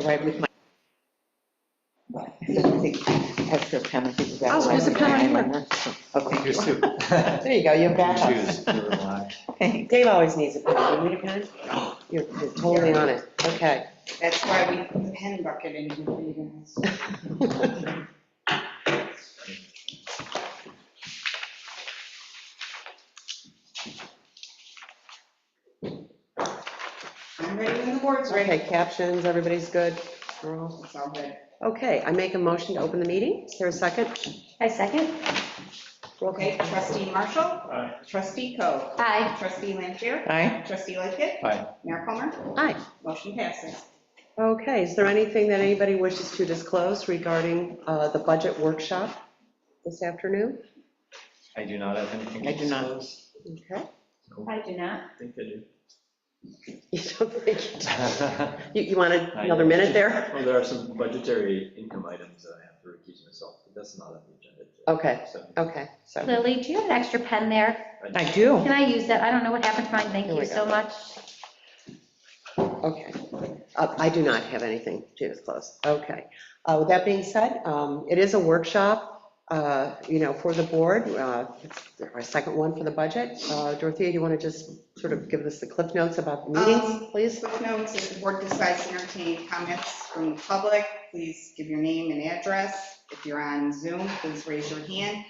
right with my. Extra pen, I think you got. Oh, there's a pen right here. Okay. Here's two. There you go, you're back. Choose. Okay. Dave always needs a pen. Do you need a pen? You're totally on it. Okay. That's why we put the pen bucket in here for you guys. I'm ready when the board's ready. Okay, captions, everybody's good? We're all- It's all good. Okay, I make a motion to open the meeting. Is there a second? I second. Roll call. Okay, trustee Marshall? Aye. Trustee Coe? Aye. Trustee Lampier? Aye. Trustee Lightgev? Aye. Mayor Plummer? Aye. Motion passes. Okay, is there anything that anybody wishes to disclose regarding the budget workshop this afternoon? I do not have anything. I do not. Okay. I do not. I think I do. You don't think you wanted another minute there? Well, there are some budgetary income items that I have to recuse myself, but that's not on the agenda. Okay. So, Okay, so, Lily, do you have an extra pen there? I do. Can I use that? I don't know what happened to mine. Thank Here we you so go. much. okay. I do not have anything to disclose. Okay. With that being said, it is a workshop, for the board. It's our second one for the budget. Dorothea, do you want to just sort of give us the cliff notes about the meetings, please? Quick notes, if the board decides to entertain comments from the public, please give your name and address. If you're on Zoom, please raise your hand.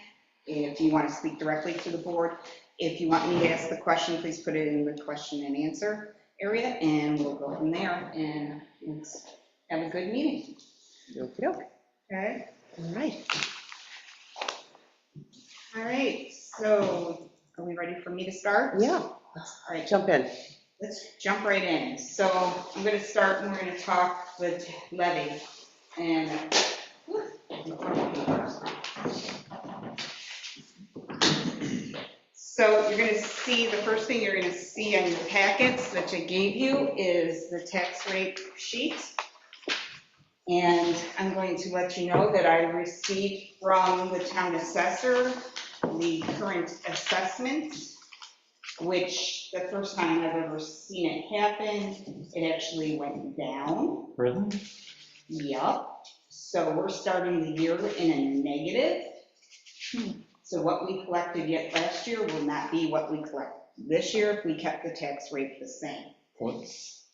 If you want to speak directly to the board, if you want me to ask the question, please put it in the question and answer area, and we'll go from there, and let's have a good meeting. Okey-doke. Okay? All right. All right, so are we ready for me to start? Yeah, All right, jump in. let's jump right in. So I'm going to start and we're going to talk with levy. And so you're going to see, the first thing you're going to see on your packets that I gave you is the tax rate sheet. And I'm going to let you know that I received from the town assessor the current assessment, which the first time I've ever seen it happen, it actually went down. Really? Yup. So we're starting the year in a negative. So what we collected yet last year will not be what we collect this year if we kept the tax rate the same. What's,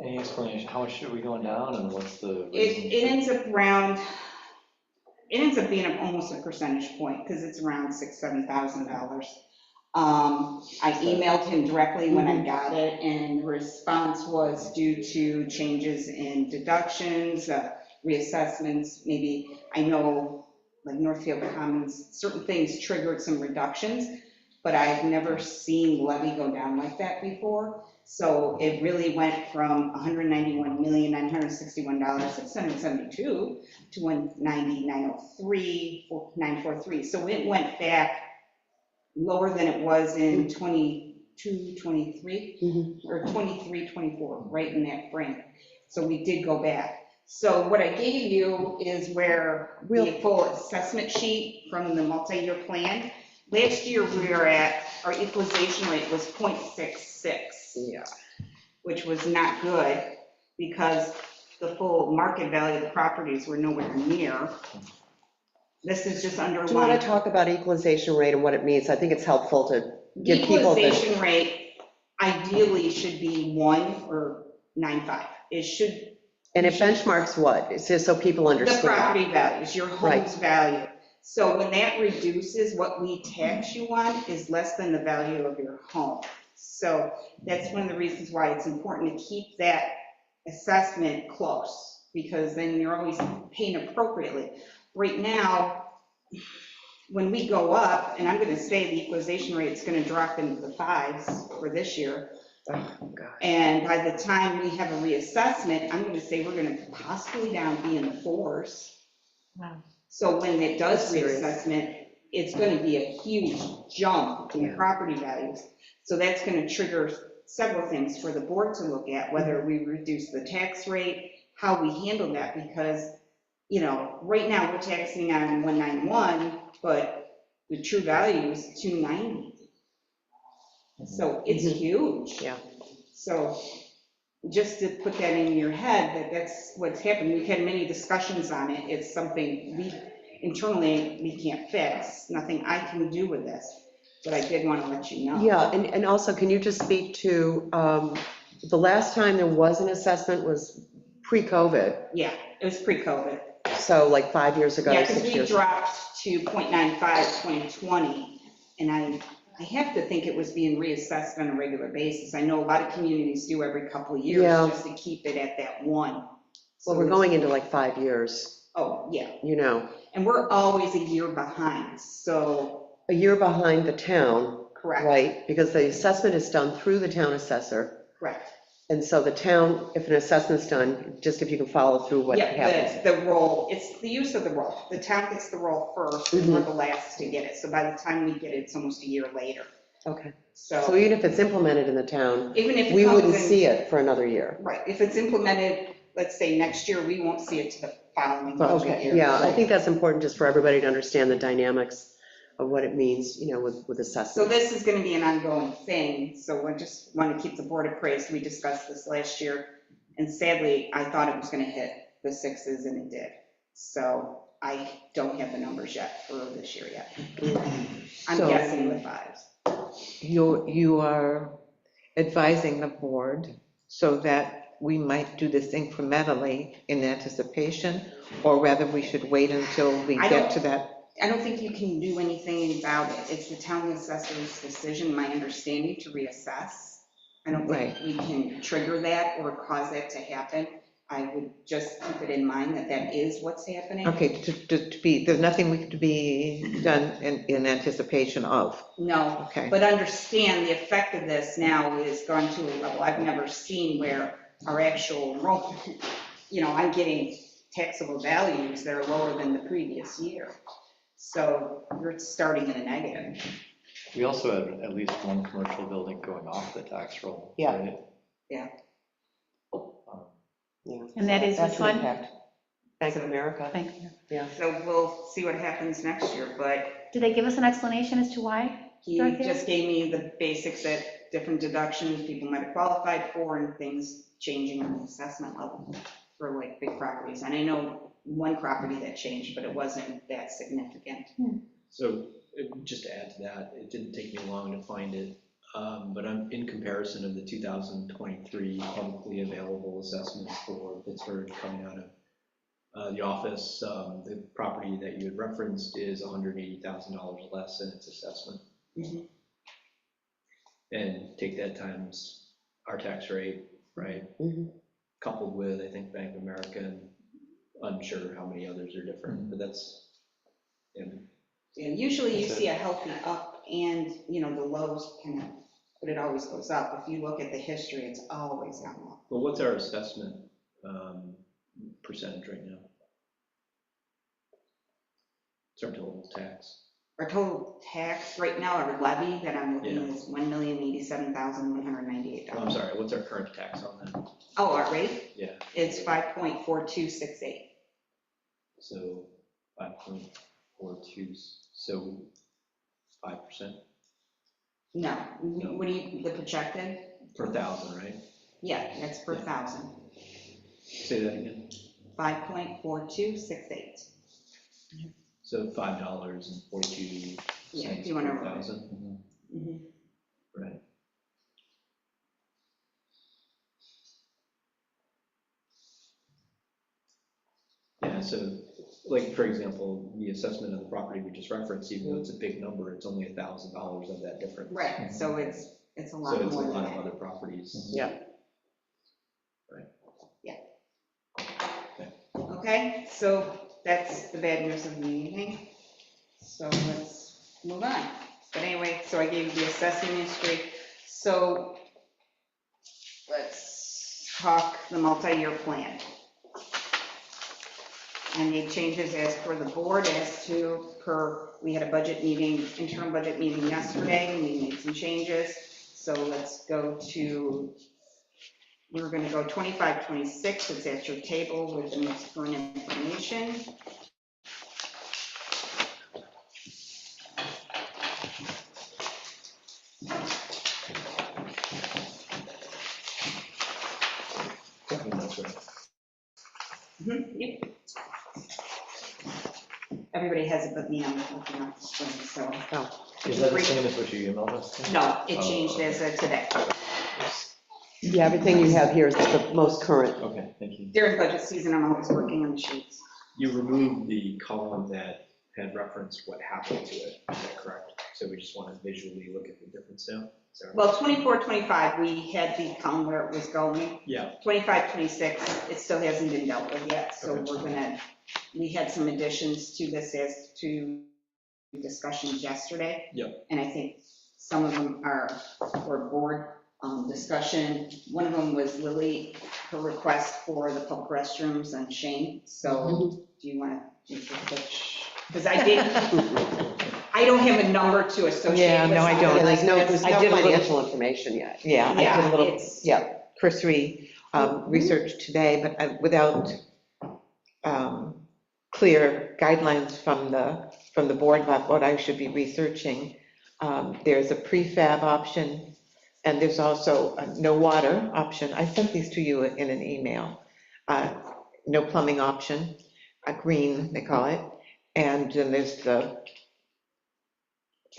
any explanation, how much are we going down and what's the reason? It ends up around, it ends up being almost a percentage point because it's around $6,000, $7,000. I emailed him directly when I got it, and the response was due to changes in deductions, reassessments, maybe, I know, like Northfield Commons, certain things triggered some reductions, but I've never seen levy go down like that before. So it really went from $191,961,672 to $190,903,943. So it went back lower than it was in 22, 23, or 23, 24, right in that frame. So we did go back. So what I gave you is where the full assessment sheet from the multi-year plan. Last year we were at, our equalization rate was 0.66. Yeah. Which was not good because the full market value of the properties were nowhere near. This is just under Do you want one. to talk about equalization rate and what it means? I think it's helpful to give people the. Equalization rate ideally should be 1 or 9.5. It should. And it benchmarks what? It's just so people The understand. property values, your home's Right. value. So when that reduces, what we tax you on is less than the value of your home. So that's one of the reasons why it's important to keep that assessment close, because then you're always paying appropriately. Right now, when we go up, and I'm going to say the equalization rate is going to drop into the 5s for this year. Oh, God. And by the time we have a reassessment, I'm going to say we're going to possibly down be in the 4s. Wow. So when it does That's serious. reassessment, it's going to be a huge jump in Yeah. property values. So that's going to trigger several things for the board to look at, whether we reduce the tax rate, how we handle that, because, right now we're taxing on 191, but the true value is 290. So it's huge. Yeah. So just to put that in your head, that that's what's happened. We've had many discussions on it. It's something we internally, we can't fix. Nothing I can do with this, but I did want to let you know. Yeah, and also, can you just speak to, the last time there was an assessment was pre-COVID, Yeah, it was pre-COVID. so like 5 years ago, Yeah, 6 because we years ago. dropped to 0.95 2020, and I have to think it was being reassessed on a regular basis. I know a lot of communities do every couple of years Yeah. just to keep it at that one. Well, So we're it's- going into like 5 years, Oh, yeah, you know, and we're always a year behind, so, a year behind the town, correct. right? Because the assessment is done through the town assessor. Correct. And so the town, if an assessment's done, just if you can follow through what happens. Yeah, the roll, it's the use of the roll. The town gets the roll first, and we're the last to get it. So by the time we get it, it's almost a year later. Okay, so So even if it's implemented in the town, even if it we comes wouldn't in- see it for another year. Right, if it's implemented, let's say next year, we won't see it to the following budget Okay, year. yeah, I think that's important just for everybody to understand the dynamics of what it means, you know, with So assessment. this is going to be an ongoing thing, so I just want to keep the board appraised. We discussed this last year, and sadly, I thought it was going to hit the 6s, and it did. So I don't have the numbers yet for this year yet. I'm So- guessing the 5s. You are advising the board so that we might do this incrementally in anticipation, or rather we should wait until we I get don't- to that. I don't think you can do anything about it. It's the town assessor's decision, my understanding, to reassess. I don't think we can trigger that or cause that to happen. I would just keep it in mind that that is what's happening. Okay, to be, there's nothing we could be done in anticipation of. No, Okay. but understand the effect of this now is gone to a level I've never seen where our actual enrollment, you know, I'm getting taxable values that are lower than the previous year. So we're starting in a negative. We also had at least one commercial building going off the tax roll. Yeah. right? Yeah. Yeah. And that is That's which an one? impact. Bank of America. Thank you. So we'll see what happens next year, but Did they give us an explanation as to why? he Dorothea? just gave me the basics that different deductions people might have qualified for and things changing on the assessment level for like big properties. And I know one property that changed, but it wasn't that significant. So just to add to that, it didn't take me long to find it, but I'm in comparison of the 2023 publicly available assessments for Pittsburgh coming out of the office. The property that you had referenced is $180,000 less in its assessment. Mhm. And take that times our tax rate, right? Mhm. Coupled with, I think, Bank of America, and unsure how many others are different, but that's, and Yeah, usually you That's it. see a healthy up and, you know, the lows kind of, but it always goes up. If you look at the history, it's always gone up. Well, what's our assessment percentage right now? It's our total tax. Our total tax right now, our levy that I'm looking at Yeah. is $1,087,198. Oh, I'm sorry, what's our current tax on that? Oh, our rate? Yeah. It's 5.4268. So 5.42, so 5% No, what do you, the projected? per thousand, right? Yeah, that's per thousand, Say that again. 5.4268. So $5.42 Yeah, if you wanna- per thousand, Mhm. right? Yeah, so like, for example, the assessment of the property we just referenced, even though it's a big number, it's only $1,000 of that difference. Right, so it's a So lot it's a more than lot of that. other properties. Yeah. Okay, so that's the bad news of the evening. So let's move on. But anyway, so I gave you the assessment history. So let's talk the multi-year plan. I made changes as per the board, we had a budget meeting, internal budget meeting yesterday, and we made some changes. So let's go to, we're going to go 25, 26, it's at your table with the most current information. Yep. Everybody has it but me, I'm looking up the screen, so. Is that the same as what you emailed us? No, it changed as of today. Yeah, everything you have here is the most current. Okay, thank you. During budget season, I'm always working on the sheets. You removed the column that had referenced what happened to it, is that correct? So we just want to visually look at the difference now? Is that right? Well, 24, 25, we had the column where it was going. Yeah, 25, 26, it still hasn't been dealt with yet, so Okay. we're gonna, we had some additions to this as to discussions yesterday. Yep. And I think some of them are for board discussion. One of them was Lily, her request for the public restrooms on Shane, so do you want to, because I did, I don't have a number to associate Yeah, with no, I some of don't. it. There's I no did a little- financial information yet. Yeah, I Yeah, did a little, it's- Yeah, cursory research today, but without clear guidelines from the board about what I should be researching. There's a prefab option, and there's also a no water option. I sent these to you in an email. No plumbing option, a green, they call it, and then there's the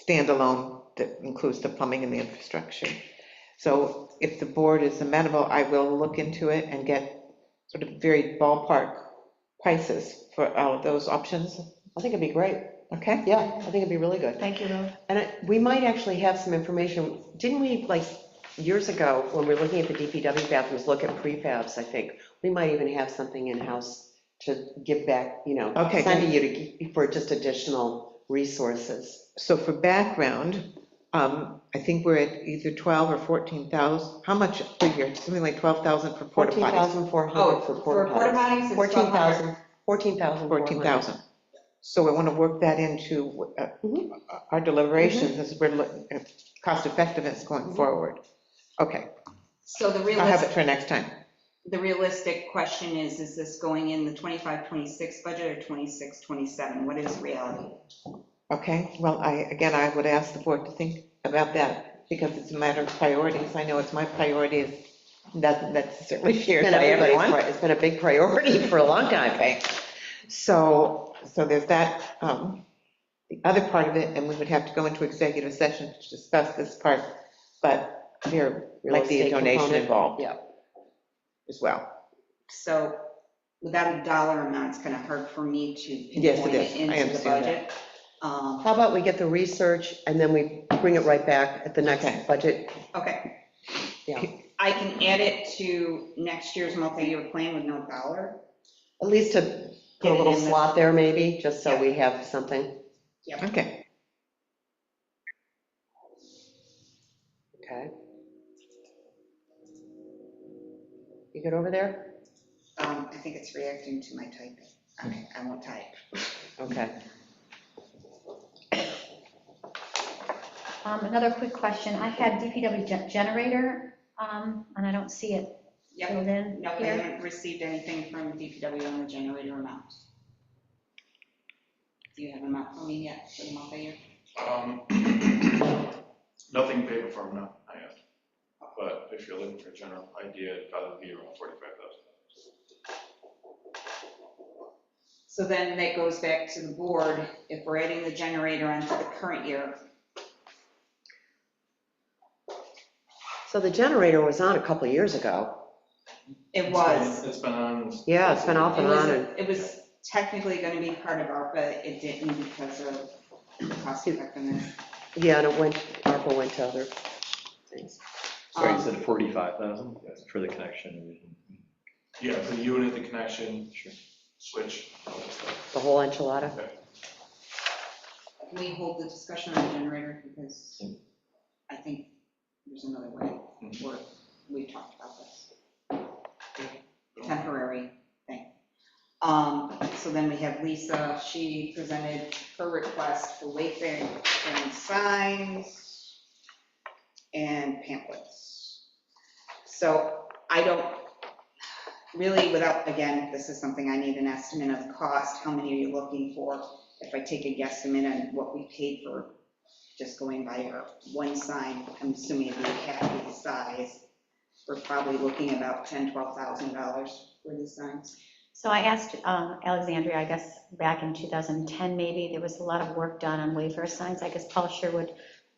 standalone that includes the plumbing and the infrastructure. So if the board is amenable, I will look into it and get sort of very ballpark prices for all of those options, I think it'd be great. okay? Yeah, I think it'd be really good. Thank you, Lou. And we might actually have some information, didn't we, like, years ago, when we were looking at the DPW bathrooms, look at prefabs, I think? We might even have something in-house to give back, Okay, send to you for just additional resources. So for background, I think we're at either 12 or 14,000, how much per year? Something like 12,000 for porta potties. 14,400 Oh, for for porta porta potties. potties, it's 1,200. 14,000. 14,000. So I want to work that into our deliberations as we're looking at cost effectiveness going forward. Okay, So the I'll have it realistic, for next time. the realistic question is this going in the 25, 26 budget or 26, 27? What is reality? Okay, well, I would ask the board to think about that, because it's a matter of priorities. I know it's my priority, it doesn't necessarily shared by everyone. It's been a big priority for a long time. Okay, so there's that, the other part of it, and we would have to go into executive session to discuss this part, but there might be a Real estate donation component. involved Yeah. as well. So without a dollar amount, it's kind of hard for me to Yes, it pinpoint is. it I into the understand budget. How about we get the research and then we bring it right back at the next Okay. budget? Okay. Yeah. I can add it to next year's multi-year plan with no dollar. At least to put a Get it little in the- slot there maybe, just so Yeah. we have something. Okay, Okay. You good over there? I think it's reacting to my typing. Okay, I won't type. Okay. Another quick question. I had DPW generator, and I don't see it Yep. filled in No, they here. haven't received anything from DPW on the generator amount. Do you have an amount for me yet for the multi-year? Nothing paper form, no, I have. But if you're looking for a general idea, it'd probably be around 45,000. So then that goes back to the board, if we're adding the generator onto the current year. So the generator was on a couple of years ago. It was. It's been on. Yeah, it's been off and on. And It was technically going to be part of ARPA, it didn't because of cost effectiveness. yeah, and ARPA went to other things. Sorry, you said 45,000 for the connection? Yeah, the unit, the connection, switch, all that stuff. The whole enchilada. Can we hold the discussion on the generator because I think there's another way where we talked about this. Temporary thing. So then we have Lisa, she presented her request for wayfaring signs and pamphlets. So I don't, really without, again, this is something I need an estimate of cost, how many are you looking for? If I take a guesstimate on what we paid for just going by our one sign, I'm assuming it'd be half the size. We're probably looking about $10,000, $12,000 for these signs. So I asked Alexandria, I guess, back in 2010, maybe, there was a lot of work done on wayfarer signs. I guess Paul Sherwood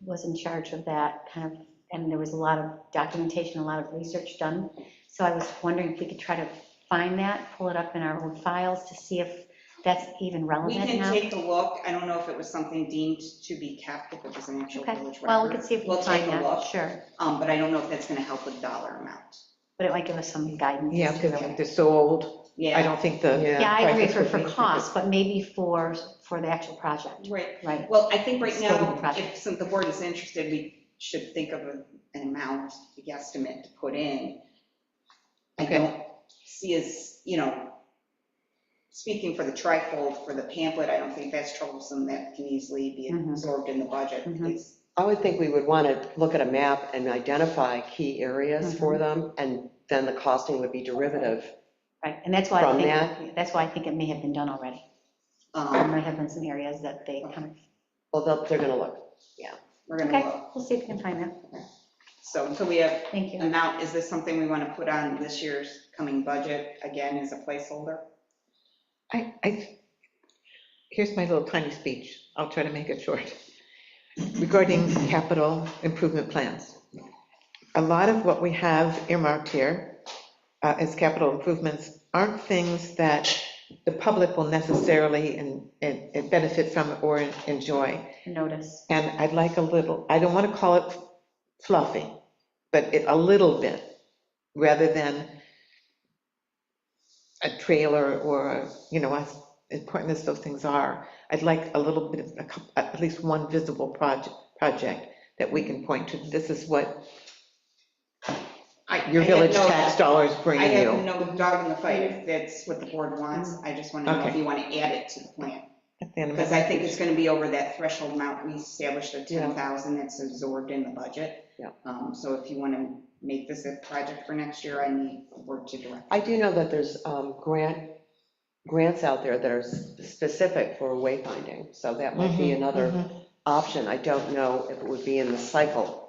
was in charge of that kind of, and there was a lot of documentation, a lot of research done. So I was wondering if we could try to find that, pull it up in our old files to see if that's even We relevant can now. take a look. I don't know if it was something deemed to be kept, if it was an actual Okay, village record. well, we could see if we We'll can find take a that, look. sure. But I don't know if that's gonna help with dollar amount. But it might give us some guidance. Yeah, as to because really- they're so old. I Yeah, don't think the. Yeah. Yeah, I agree prices for would be- cost, but maybe for the actual project, right. right? Well, I think right Scope of the now, project. if since the board is interested, we should think of an amount, a guesstimate to put in. I Okay. don't see as, speaking for the trifold, for the pamphlet, I don't think that's troublesome. That can easily be Mhm. absorbed in the budget. Mhm. It's- I would think we would want to look at a map and identify key areas for them, and then the costing would be derivative. Right, and that's why From I think it may have been done already. There um, might have been some areas that they kind of, Well, they're going to look. We're gonna okay, look. we'll see if we can find that. So we have Thank you. amount, is this something we want to put on this year's coming budget, again, as a placeholder? Here's my little tiny speech. I'll try to make it short. Regarding capital improvement plans. A lot of what we have earmarked here as capital improvements aren't things that the public will necessarily and benefit from or enjoy. Notice. And I'd like a little, I don't want to call it fluffy, but a little bit, rather than a trailer or, as important as those things are, I'd like a little bit of, at least one visible project that we can point to. This is what your village tax dollars bring I have you. no dog in the fight if that's what the board wants. I just want to know if Okay. you want to add it to the plan. At the end of Because my I think it's going to be over that threshold amount. We established a Yeah. 10,000 that's absorbed in the budget. Yeah. So if you want to make this a project for next year, I need the board to direct. I do know that there's grants out there that are specific for wayfinding, so that might be another option. I don't know if it would be in the cycle,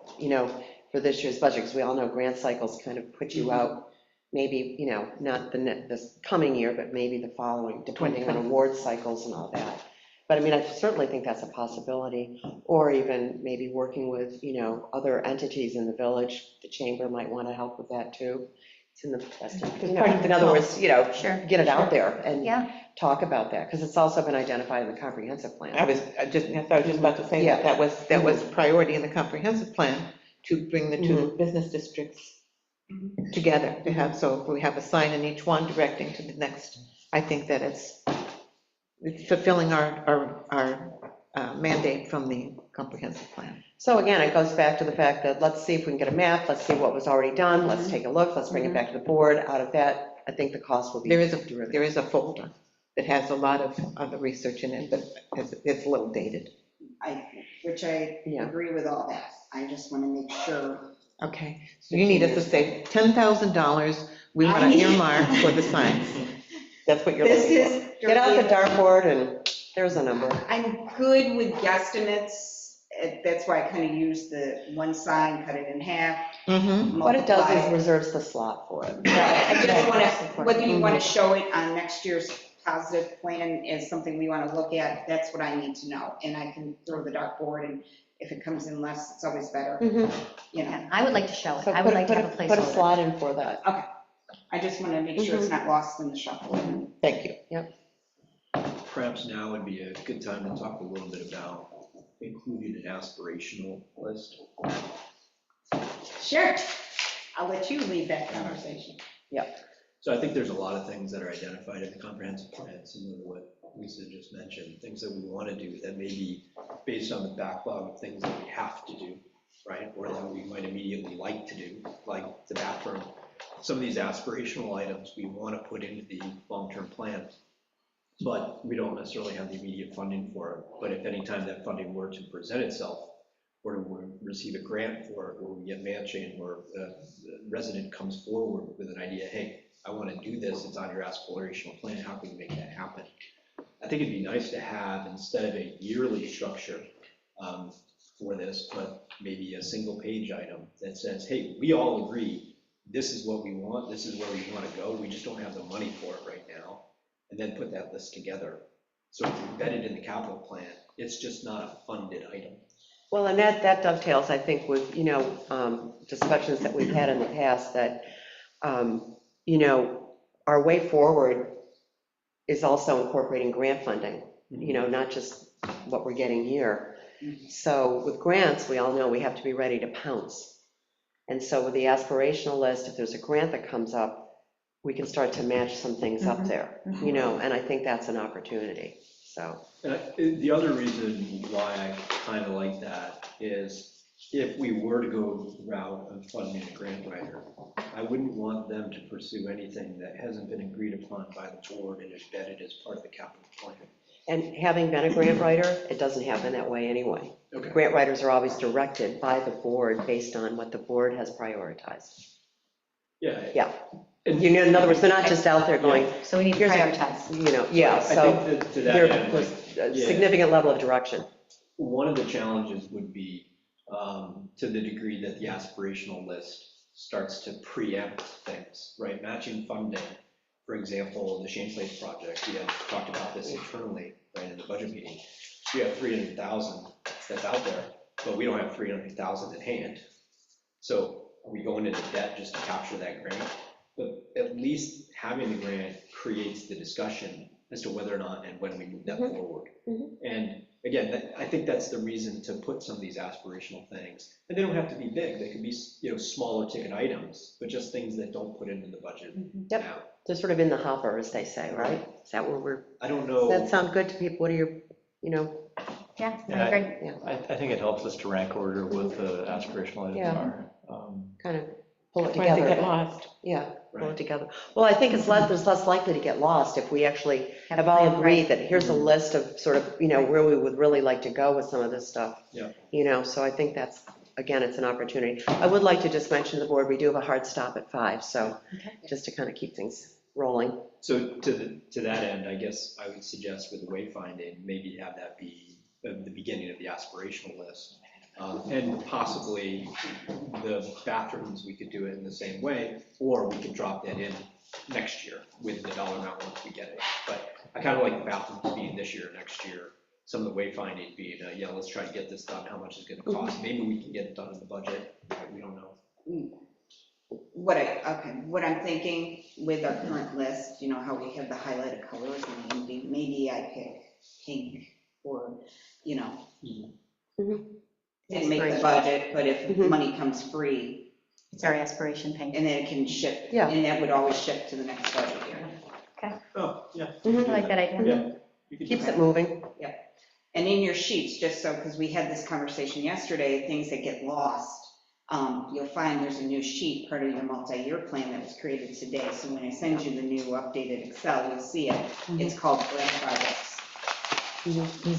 for this year's budget, because we all know grant cycles kind of put you out, maybe, not this coming year, but maybe the following, depending on award cycles and all that. But I mean, I certainly think that's a possibility, or even maybe working with, other entities in the village. The chamber might want to help with that too. It's in the best, in other words, Sure. get it out there and Yeah, talk about that, because it's also been identified in the comprehensive plan. I was just about to say Yeah. that was priority in the comprehensive plan, to bring the two business districts together, to have, so if we have a sign in each one directing to the next, I think that it's fulfilling our mandate from the comprehensive plan. So again, it goes back to the fact that let's see if we can get a map, let's see what was already done, let's take a look, let's bring it back to the board. Out of that, I think the cost will be There is derivative. a folder that has a lot of the research in it, but it's a little dated. Which I Yeah. agree with all that. I just want to make sure. Okay, so you need us to say $10,000 we want to earmark for the signs. That's what you're This looking is. for. Get out the dartboard and there's a number. I'm good with guesstimates. That's why I kind of use the one sign, cut it in half. Mhm. What it does multiply is reserves the slot for it. I just want to, whether you want to show it on next year's positive plan as something we want to look at, that's what I need to know. And I can throw the dartboard, and if it comes in less, it's always better, yeah, I would like to show it. So I would like to have a put a placeholder. slot in for that. I just want to make sure it's not lost in the shuffle. Thank you. Perhaps now would be a good time to talk a little bit about including an aspirational list. Sure. I'll let you lead that conversation. So I think there's a lot of things that are identified in the comprehensive plan, similar to what Lisa just mentioned, things that we want to do that may be based on the backlog of things that we have to do, right? Or that we might immediately like to do, like the bathroom. Some of these aspirational items we want to put into the long-term plan, but we don't necessarily have the immediate funding for it. But if any time that funding were to present itself, or we receive a grant for it, or we get matching, or the resident comes forward with an idea, hey, I want to do this, it's on your aspirational plan, how can we make that happen? I think it'd be nice to have, instead of a yearly structure for this, but maybe a single page item that says, hey, we all agree this is what we want, this is where we want to go, we just don't have the money for it right now, and then put that list together. So it's embedded in the capital plan, it's just not a funded item. Well, and that dovetails, I think, with, discussions that we've had in the past that, our way forward is also incorporating grant funding, not just what we're getting here. So with grants, we all know we have to be ready to pounce. And so with the aspirational list, if there's a grant that comes up, we can start to match some things up there, and I think that's an opportunity, so. The other reason why I kind of like that is if we were to go the route of funding a grant writer, I wouldn't want them to pursue anything that hasn't been agreed upon by the board and is vetted as part of the capital plan. And having been a grant writer, it doesn't happen that way anyway. Okay. Grant writers are always directed by the board based on what the board has prioritized. Yeah. In other words, they're not just out there going, So we need to Here's a- prioritize. so I think that to that end, there's a yeah. significant level of direction. one of the challenges would be to the degree that the aspirational list starts to preempt things, right? Matching funding, for example, the Shane Place project, we had talked about this internally, right, in the budget meeting. We have 300,000 that's out there, but we don't have 300,000 in hand. So are we going into debt just to capture that grant? But at least having the grant creates the discussion as to whether or not and when we move that forward. And again, I think that's the reason to put some of these aspirational things. And they don't have to be big, they could be, smaller ticket items, but just things that don't put into the budget Yep. now. They're sort of in the hopper, as they say, right? Is that where we're, I don't does know. that sound good to people? What are your, Yeah, I Yeah, agree. I think it helps us to rank order what the aspirational items Yeah. are. kind of pull it That's why they together? get lost. Yeah, pull Right. it together. Well, I think there's less likely to get lost if we actually have all agreed that here's a list of sort of, where we would really like to go with some of this stuff. Yeah. So I think that's, again, it's an opportunity. I would like to just mention to the board, we do have a hard stop at 5, so just to kind of keep things rolling. So to that end, I guess I would suggest with the wayfinding, maybe have that be the beginning of the aspirational list. And possibly the bathrooms, we could do it in the same way, or we could drop that in next year with the dollar amount once we get it. But I kind of like the bathrooms being this year, next year, some of the wayfinding being, let's try to get this done, how much is going to cost? Maybe we can get it done in the budget, we don't know. What I'm thinking with our current list, how we have the highlighted colors, and maybe I pick pink or, didn't make the budget, but if money comes free, It's our aspiration pink. and then it can shift, Yeah. and that would always shift to the next budget year. Oh, yeah. I like that idea. Yeah. You could do Keeps that. it moving. And in your sheets, just so, because we had this conversation yesterday, things that get lost, you'll find there's a new sheet, part of your multi-year plan that was created today. So when I send you the new updated Excel, you'll see it. It's called grant projects.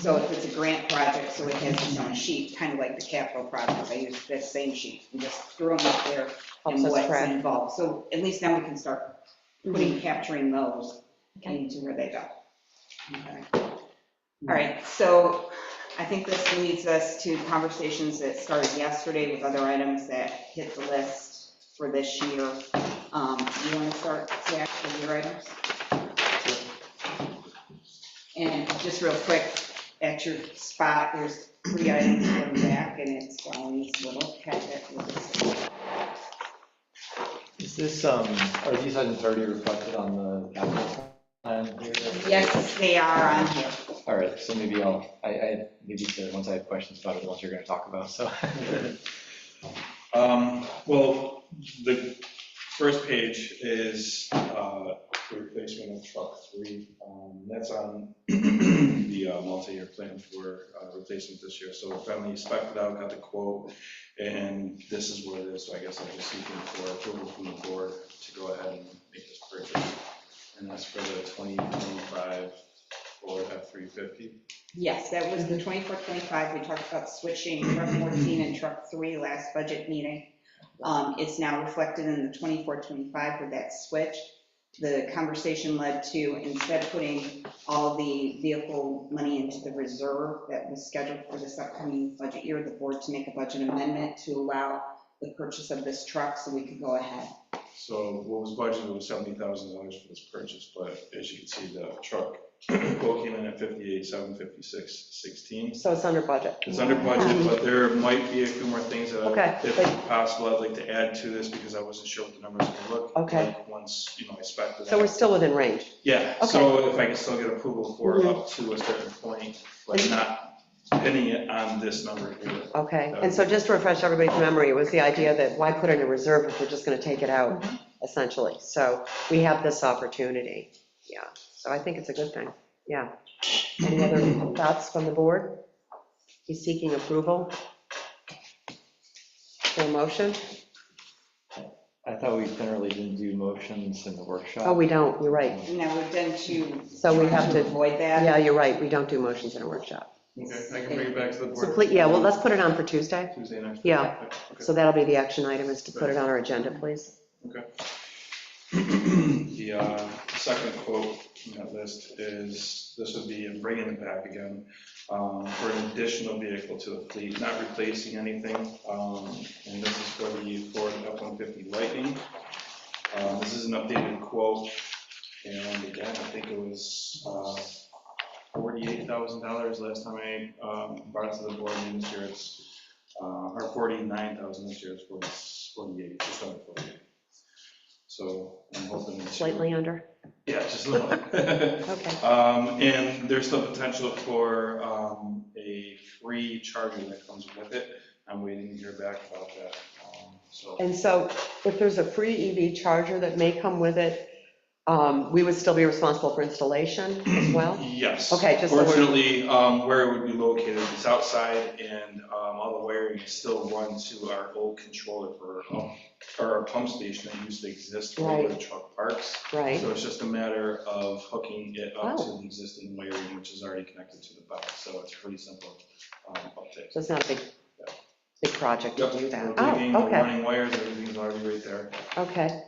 So if it's a grant project, so it has its own sheet, kind of like the capital projects, I use that same sheet and just throw them up there Helps and us what's track. involved. So at least now we can start capturing those into where they go. Okay. All right, so I think this leads us to conversations that started yesterday with other items that hit the list for this year. You want to start, Zach, with your items? And just real quick, at your spot, there's 3 items from Zach, and it's Wally's little packet. Is this, are these items already reflected on the capital plan here? Yes, they are on here. All right, so maybe maybe the ones I have questions about are the ones you're going to talk about, so. Well, the first page is the replacement of truck 3. That's on the multi-year plan for replacement this year. So finally spec'd out, got the quote, and this is what it is. So I guess I'm just seeking for approval from the board to go ahead and make this purchase. And that's for the 2025 Ford F-350. Yes, that was the 24-25. We talked about switching truck 14 and truck 3 last budget meeting. It's now reflected in the 24-25 with that switch. The conversation led to, instead of putting all the vehicle money into the reserve that was scheduled for this upcoming budget year, the board to make a budget amendment to allow the purchase of this truck so we could go ahead So what was budgeted was $70,000 for this purchase, but as you can see, the truck quote came in at 58,756.16. So it's under budget. It's under budget, but there might be a few more things that, Okay. if possible, I'd like to add to this because I wasn't sure what the numbers would look Okay. like once, I spec it So we're out. still within range. Yeah, so if I can still get approval for up to a certain point, but not pinning it on this number here. Okay, and so just to refresh everybody's memory, it was the idea that why put it in a reserve if we're just going to take it out, essentially? So we have this opportunity, yeah, so I think it's a good thing, yeah. Any other thoughts from the board? He's seeking approval? For a motion? I thought we generally didn't do motions in the workshop. Oh, we don't, you're right. No, didn't you? So we have to- Avoid that? Yeah, you're right, we don't do motions in a workshop. Okay, I can bring it back to the So board. please, yeah, well, let's put it on for Tuesday. Tuesday next. Yeah. Okay. So that'll be the action item, is to put it on our agenda, please. Okay. The second quote in that list is, this would be, I'm bringing it back again, for an additional vehicle to the fleet, not replacing anything. And this is for the Ford F-150 Lightning. This is an updated quote, and again, I think it was $48,000 last time I brought it to the board, and this year it's, or $49,000 this year, it's 48, just under 48. So I'm hoping. Slightly under? Yeah, just a little. Okay. And there's still potential for a free charger that comes with it. I'm waiting to hear back about that. So And so if there's a free EV charger that may come with it, we would still be responsible for installation as well? yes. Okay, just so we're- Fortunately, where it would be located is outside, and all the wiring is still run to our old controller for our pump station that used to exist for where the truck parks. Right, So it's just a matter of hooking it up Oh. to the existing wiring, which is already connected to the bus. So it's pretty simple uptake. so it's not a big project to Yep, do that. we're Oh, digging, we're okay, running wires, everything's already right there. okay.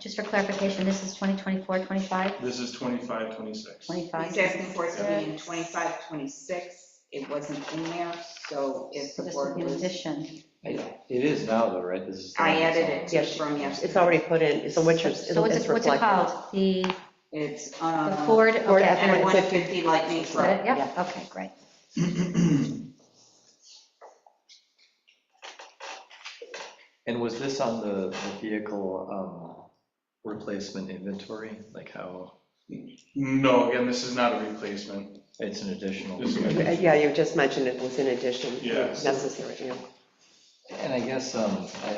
Just for clarification, this is 2024, 25, This is 25, 26. 25? He's asking for it to be in 25, 26. It wasn't in there, so if So the this would board be an was, addition. It is now though, right? This is. the I one that's added on. it Yes, from yesterday. It's already put in, so what's your, So what's it's it reflected. called? The It's the Ford, Ford okay, F-150 Lightning Is truck. that it? Yeah, okay, great. And was this on the vehicle replacement inventory, like how No, again, this is not a replacement. it's an additional? This is- Yeah, you just mentioned it was in addition, Yes. necessary, yeah. And I guess I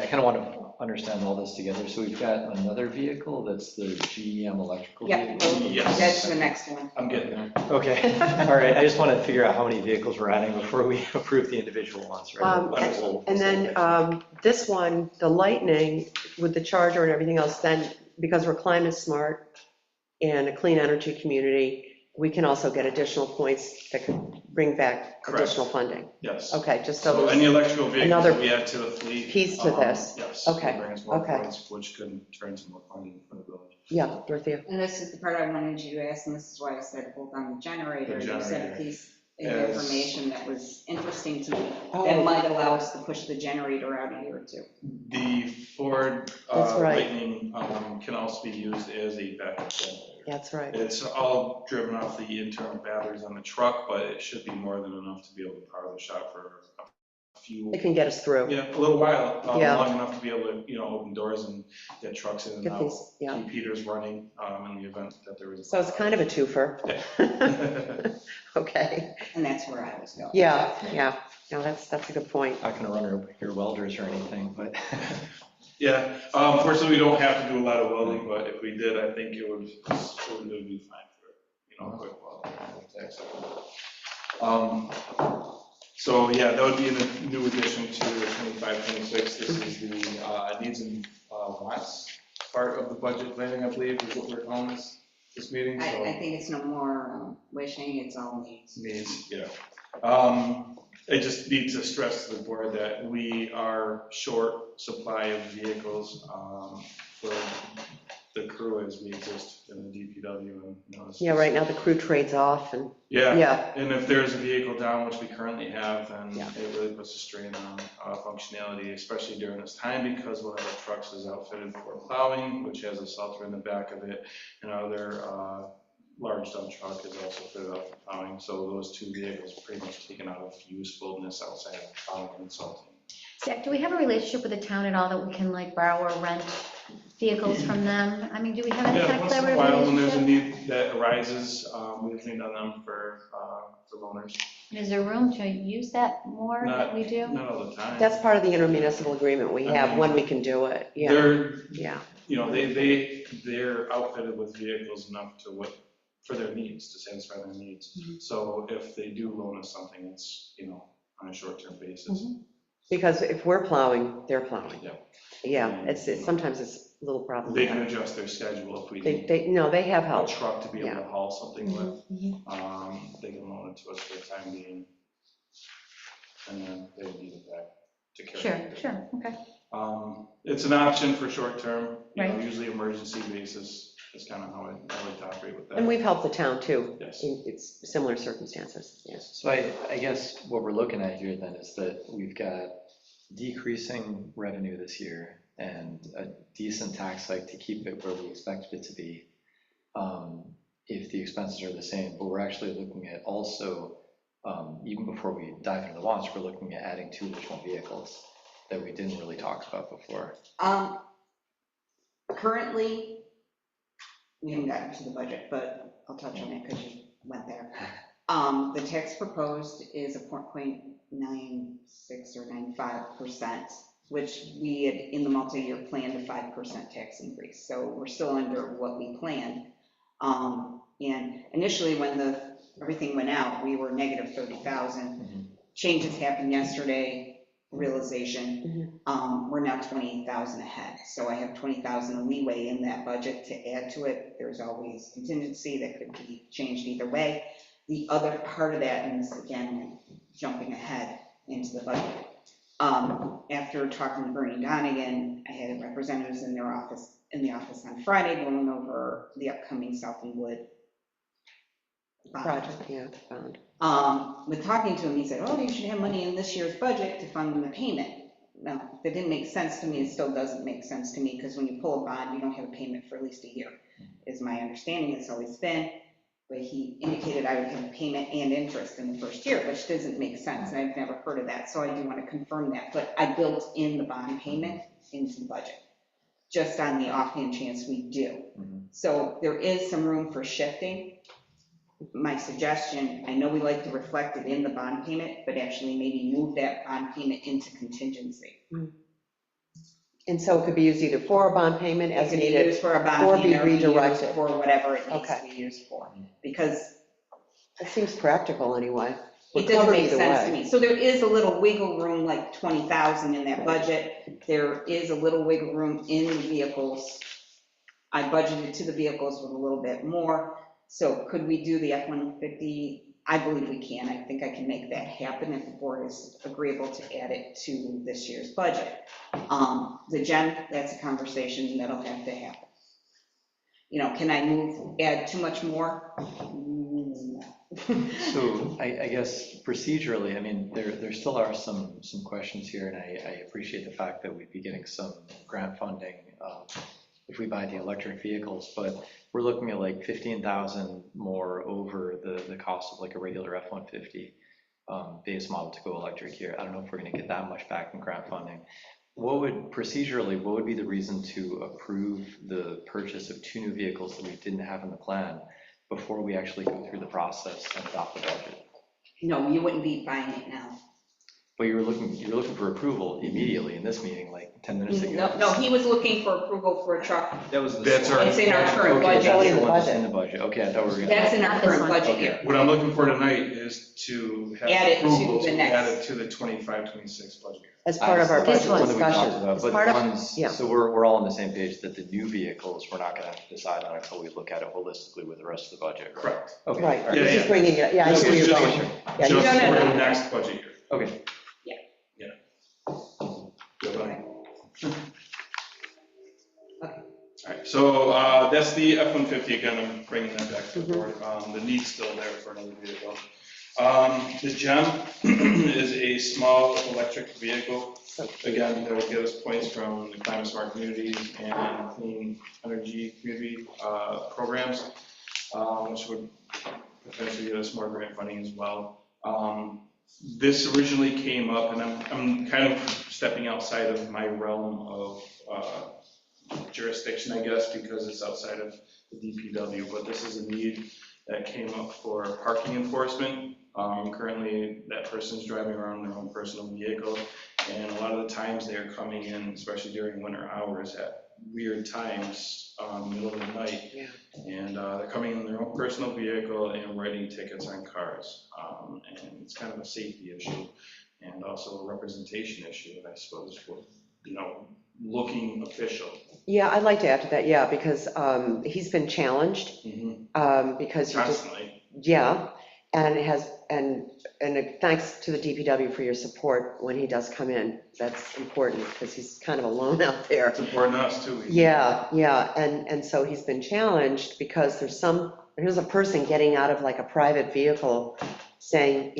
kind of want to understand all this together. So we've got another vehicle that's the GM electrical Yeah, vehicle? Yes. that's the next one. I'm getting there. Okay, all right. I just want to figure out how many vehicles we're adding before we approve the individual ones, right? And then this one, the Lightning, with the charger and everything else, then, because we're climate smart and a clean energy community, we can also get additional points that could bring back Correct. additional funding. Yes. Okay, just so So there's any electrical vehicles another that we add to the fleet. piece to this. Yes. Okay, will Bring us more okay. points, which can turn to more funding for the village. Yeah, Dorothea. And this is the part I wanted you to ask, and this is why I said hold on the generator. The You said a generator. piece of Yes. information that was interesting to me, Oh. that might allow us to push the generator out a year or two. The Ford That's right. Lightning can also be used as a backup generator. That's right. It's all driven off the internal batteries on the truck, but it should be more than enough to be able to power the shop for a few, It can get us through. yeah, a little while, Yeah. long enough to be able to, open doors and get trucks in and Get out. these, yeah. Keep heaters running in the event that there is. So it's kind of a twofer. Okay, And that's where I was going. yeah, no, that's a good point. Not going to run your welders or anything, but. Yeah, fortunately, we don't have to do a lot of welding, but if we did, I think it would be fine for, quick welding. So, yeah, that would be a new addition to the 25, 26. This is the needs and wants part of the budget planning, I believe, is what we're calling this meeting, so. I think it's no more wishing, it's all needs. Needs, yeah. I just need to stress to the board that we are short supply of vehicles for the crew as we exist in the DPW and, you know. it's Yeah, just- right now the crew trades off and, Yeah, yeah, and if there's a vehicle down, which we currently have, then Yeah. it really puts a strain on functionality, especially during this time, because one of our trucks is outfitted for plowing, which has a Salter in the back of it, and our other large dump truck is also fitted up for plowing, so those two vehicles are pretty much taken out of usefulness outside of plowing and salting. Zach, do we have a relationship with the town at all that we can like borrow or rent vehicles from them? I mean, do we have any Yeah, kind of once in a collaborative while, when there's a relationship? need that arises, we've leaned on them for loaners. Is there room to use that more than we do? Not all the time. that's part of the intermunicipal agreement we have when we can do it, yeah, They're, yeah. you know, they're outfitted with vehicles enough for their needs, to satisfy their needs. So if they do loan us something, it's, you know, on a short-term basis. Because if we're plowing, they're plowing. Yeah. Yeah, sometimes it's a little problem. They can adjust their schedule if we need They have a help. truck to be able Yeah. to haul something with. Mhm. They can loan it to us for the time being. And then they need it back to carry. Sure, it. sure, okay. It's an option for short-term, Right. usually emergency basis is kind of how I like to operate with that. And we've helped the town too, Yes. in it's similar circumstances, yes. So I guess what we're looking at here then is that we've got decreasing revenue this year and a decent tax hike to keep it where we expected it to be, if the expenses are the same, but we're actually looking at also, even before we dive into the watch, we're looking at adding 2 additional vehicles that we didn't really talk about before. Currently, we haven't gotten to the budget, but I'll touch on it because you went there. The tax proposed is a 4.96 or 95%, which we had in the multi-year planned a 5% tax increase. So we're still under what we planned. And initially, when everything went out, we were negative 30,000. Changes happened yesterday, realization. We're now 28,000 ahead. So I have 20,000 leeway in that budget to add to it. There's always contingency that could be changed either way. The other part of that, and this again, jumping ahead into the budget. After talking to Bernie Donegan, I had representatives in the office on Friday going over the upcoming Southland Wood bond. Project, yeah, found. With talking to him, he said, oh, you should have money in this year's budget to fund the payment. No, that didn't make sense to me. It still doesn't make sense to me because when you pull a bond, you don't have a payment for at least a year, is my understanding. It's always been. But he indicated I would have a payment and interest in the first year, which doesn't make sense. And I've never heard of that. So I do want to confirm that. But I built in the bond payment into the budget, just on the offhand chance we do. So there is some room for shifting. My suggestion, I know we like to reflect it in the bond payment, but actually maybe move that bond payment into contingency. And so it could be used either for a bond payment as It could be needed, used for a bond or be payment or be used redirected. for whatever it needs Okay. to be used for. Because it seems practical anyway. We're it doesn't covered make either sense to way. me. So there is a little wiggle room, like 20,000 in that budget. There is a little wiggle room in the vehicles. I budgeted to the vehicles with a little bit more. So could we do the F-150? I believe we can. I think I can make that happen if the board is agreeable to add it to this year's budget. The GEM, that's a conversation that'll have to happen. You know, can I add too much more? No. So I guess procedurally, I mean, there still are some questions here, and I appreciate the fact that we'd be getting some grant funding if we buy the electric vehicles, but we're looking at like 15,000 more over the cost of like a regular F-150 base model to go electric here. I don't know if we're gonna get that much back in grant funding. Procedurally, what would be the reason to approve the purchase of 2 new vehicles that we didn't have in the plan before we actually go through the process and adopt the budget? No, you wouldn't be buying it now. But you're looking for approval immediately in this meeting, like 10 minutes ago. No, he was looking for approval for a truck. That was the. That's our- It's in our current Okay, budget. that's in the the one that's budget. in the budget. Okay, I thought we were gonna. That's in our Not this current one. budget Okay. year. What I'm looking for tonight is to have Add it to approval the to next. add it to the 25-26 budget year. As part of our This budget one. One that we talked discussion. about, As but part of- ones, yeah. so we're all on the same page that the new vehicles, we're not gonna have to decide on until we look at it holistically with the rest of the budget. Correct. Okay. Right, all right. this Yeah, is bringing it, yeah, I This see where is you're just- going. Yeah, Just you- No, no, for no. the next budget year. Okay. Good, buddy. All right, So that's the F-150, again, I'm bringing that back to the board. The need's still there for another vehicle. The GEM is a small electric vehicle. Again, that will get us points from the Climate Smart Communities and Clean Energy Community programs, which would potentially get us more grant funding as well. This originally came up, and I'm kind of stepping outside of my realm of jurisdiction, I guess, because it's outside of the DPW, but this is a need that came up for parking enforcement. Currently, that person's driving around their own personal vehicle, and a lot of the times they're coming in, especially during winter hours, at weird times, middle of the night, and they're coming in their own personal vehicle and writing tickets on cars, and it's kind of a safety issue, and also a representation issue, I suppose, with, looking official. Yeah, I'd like to add to that, yeah, because he's been challenged, because you just, Constantly. yeah, and it has, and thanks to the DPW for your support when he does come in. That's important, because he's kind of alone out there. It's important to us, too. Yeah, and so he's been challenged because there's a person getting out of like a private vehicle saying,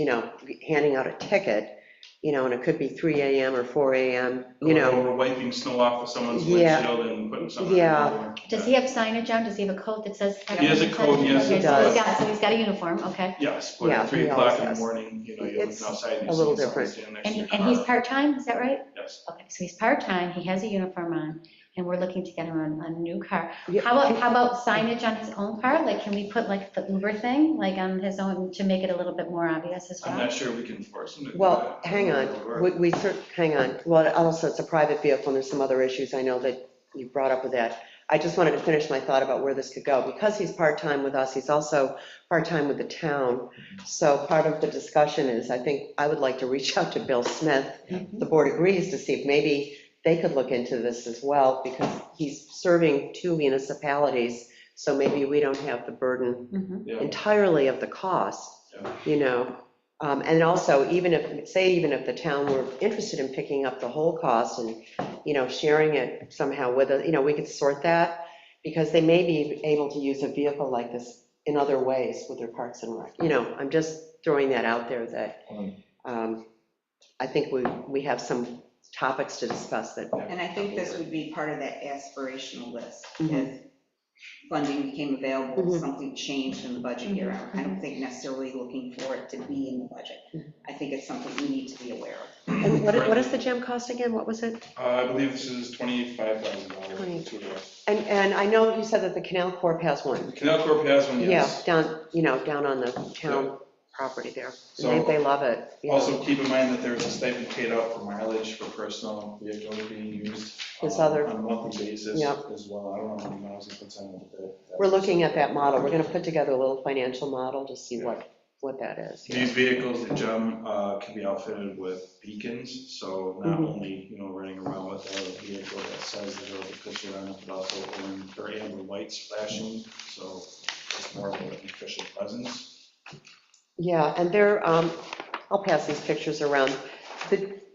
handing out a ticket, and it could be 3 a.m. or 4 a.m., Or wiping snow off of someone's windshield and putting something on. Does he have signage on? Does he have a coat that says? He has a coat, yes. Okay, He so does. so he's got a uniform, okay. Yes, but Yeah, at 3 he o'clock always in the does. morning, you're It's looking outside. a little different. And he's part-time, is that right? Yes. Okay, so he's part-time, he has a uniform on, and we're looking to get him a new car. Yeah. How about signage on his own car? Like, can we put like the Uber thing, like on his own, to make it a little bit more obvious as I'm well? not sure we can force him to do Well, that. hang on, hang on. Well, also, it's a private vehicle, and there's some other issues I know that you brought up with that. I just wanted to finish my thought about where this could go. Because he's part-time with us, he's also part-time with the town. So part of the discussion is, I think I would like to reach out to Bill Smith. The board agrees, to see if maybe they could look into this as well, because he's serving 2 municipalities, so maybe we don't have the burden Mhm. entirely of the cost, And also, even if the town were interested in picking up the whole cost and, sharing it somehow with us, we could sort that, because they may be able to use a vehicle like this in other ways with their Parks and Rec. I'm just throwing that out there, that I think we have some topics to discuss that. And I think this would be part of that aspirational list. Mhm. If funding became available, Mhm. something changed in the budget year, I don't think necessarily looking for it to be in the budget. I think it's something we need to be aware of. And what is the gym cost again? What was it? I believe this is $25,000. And I know you said that the Canal Corp has one. Canal Corp has one, Yeah, yes. down on the town property there. So- They love it. Yeah. Also, keep in mind that there's a stipend paid out for mileage for personal vehicles being used This other- on a monthly basis Yeah. as well. I don't know how many miles he puts on it, but We're looking at that model. We're going to put together a little financial model to see what that is. These vehicles, the GEM, can be outfitted with beacons, so not Mhm. only, running around with a vehicle that says that it'll be pictured on it, but also their amber lights flashing, so it's more of an official presence. Yeah, and I'll pass these pictures around.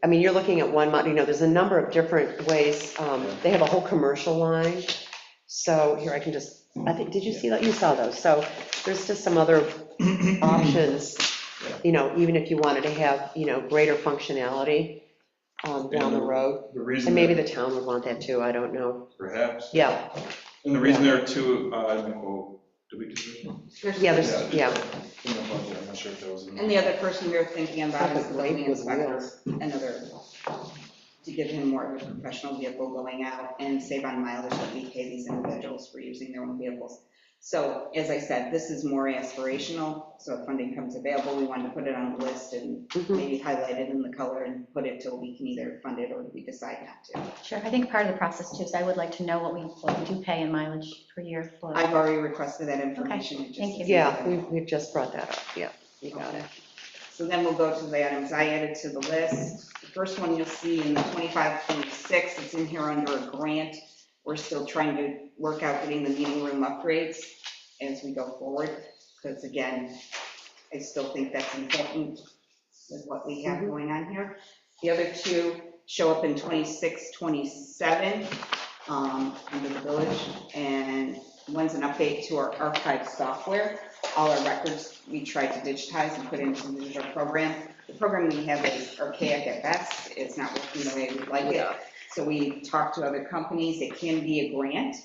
You're looking at one model, there's a number of different ways. They have a whole commercial line. So here, did you see that? You saw those. So there's just some other options, even if you wanted to have, greater functionality down the road. The reason. And maybe the town would want that too, I don't know. Perhaps. Yeah, And the reason there are two, did we do this? yeah, In the budget, I'm not sure if that was in. And the other person we were thinking about is the building With inspector, wheels. another, to give him more of a professional vehicle going out and save on mileage that we pay these individuals for using their own vehicles. So as I said, this is more aspirational, so if funding comes available, we wanted to put it on the list and Mhm. maybe highlight it in the color and put it till we can either fund it or we decide not to. Sure, I think part of the process too is I would like to know what we do pay in mileage per year for. I've already requested that information. It just thank you. isn't Yeah, available. we've just brought that up, yeah, you got it. So then we'll go to the items I added to the list. The first one you'll see in the 25-26, it's in here under a grant. We're still trying to work out getting the meeting room upgrades as we go forward, because again, I still think that's important with what we have going on here. The other two show up in 26-27. under the village, and one's an update to our archive software. All our records, we tried to digitize and put into the digital program. The program we have is archaic at best, it's not working the way we'd like it. So we talked to other companies, it can be a grant.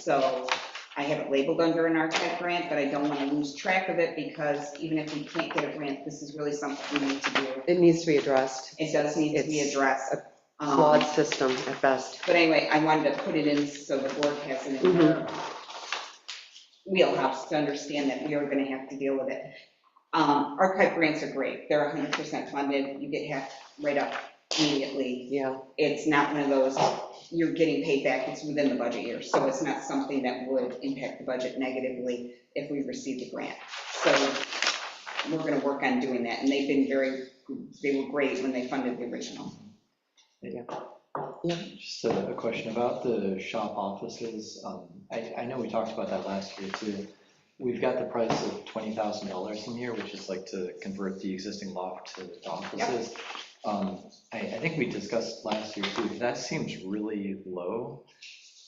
So I have it labeled under an archive grant, but I don't want to lose track of it, because even if we can't get a grant, this is really something we need to do. It needs to be addressed. It does need to be It's addressed. Flawed system at best. But anyway, I wanted to put it in so the board has it in their wheelhouse to understand that we are going to have to deal with it. Archive grants are great. They're 100% funded. You get half right up immediately. Yeah. It's not one of those, you're getting paid back, it's within the budget year. So it's not something that would impact the budget negatively if we received a grant. So we're going to work on doing that. And they've been they were great when they funded the original. Just a question about the shop offices. I know we talked about that last year too. We've got the price of $20,000 in here, which is like to convert the existing loft to offices. I think we discussed last year too, that seems really low.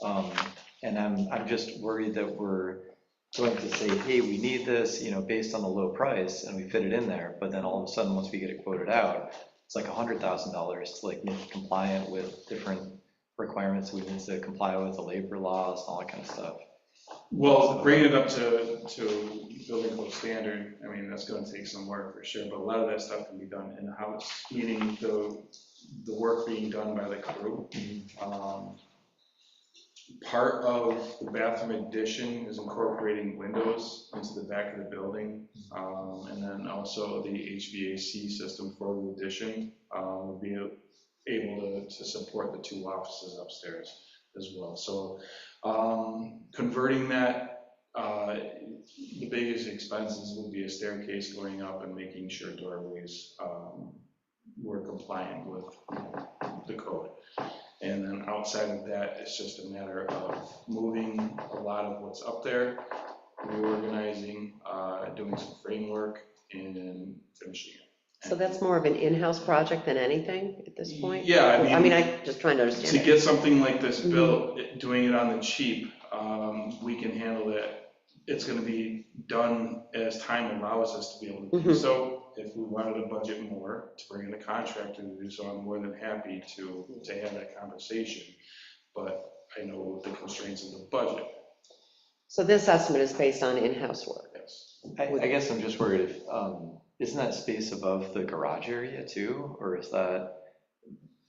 And I'm just worried that we're going to say, hey, we need this, based on the low price, and we fit it in there. But then all of a sudden, once we get it quoted out, it's like $100,000 to like make it compliant with different requirements we need to comply with, the labor laws and all that kind of stuff. Well, bringing it up to building code standard, I mean, that's gonna take some work for sure, but a lot of that stuff can be done in-house, meaning the work being done by the crew. Part of the bathroom addition is incorporating windows into the back of the building. And then also the HVAC system for the addition will be able to support the 2 offices upstairs as well. So converting that, the biggest expenses will be a staircase going up and making sure doorways were compliant with the code. And then outside of that, it's just a matter of moving a lot of what's up there, reorganizing, doing some framework, and then finishing it. So that's more of an in-house project than anything at this point? Yeah, I mean, I'm just trying to understand. To get something like this built, doing it on the cheap, we can handle it. It's going to be done as time allows us to be able to do so. If we wanted to budget more to bring in a contractor to do so, I'm more than happy to have that conversation. But I know the constraints of the budget. So this estimate is based on in-house work? Yes. I guess I'm just worried if, isn't that space above the garage area too? Or is that,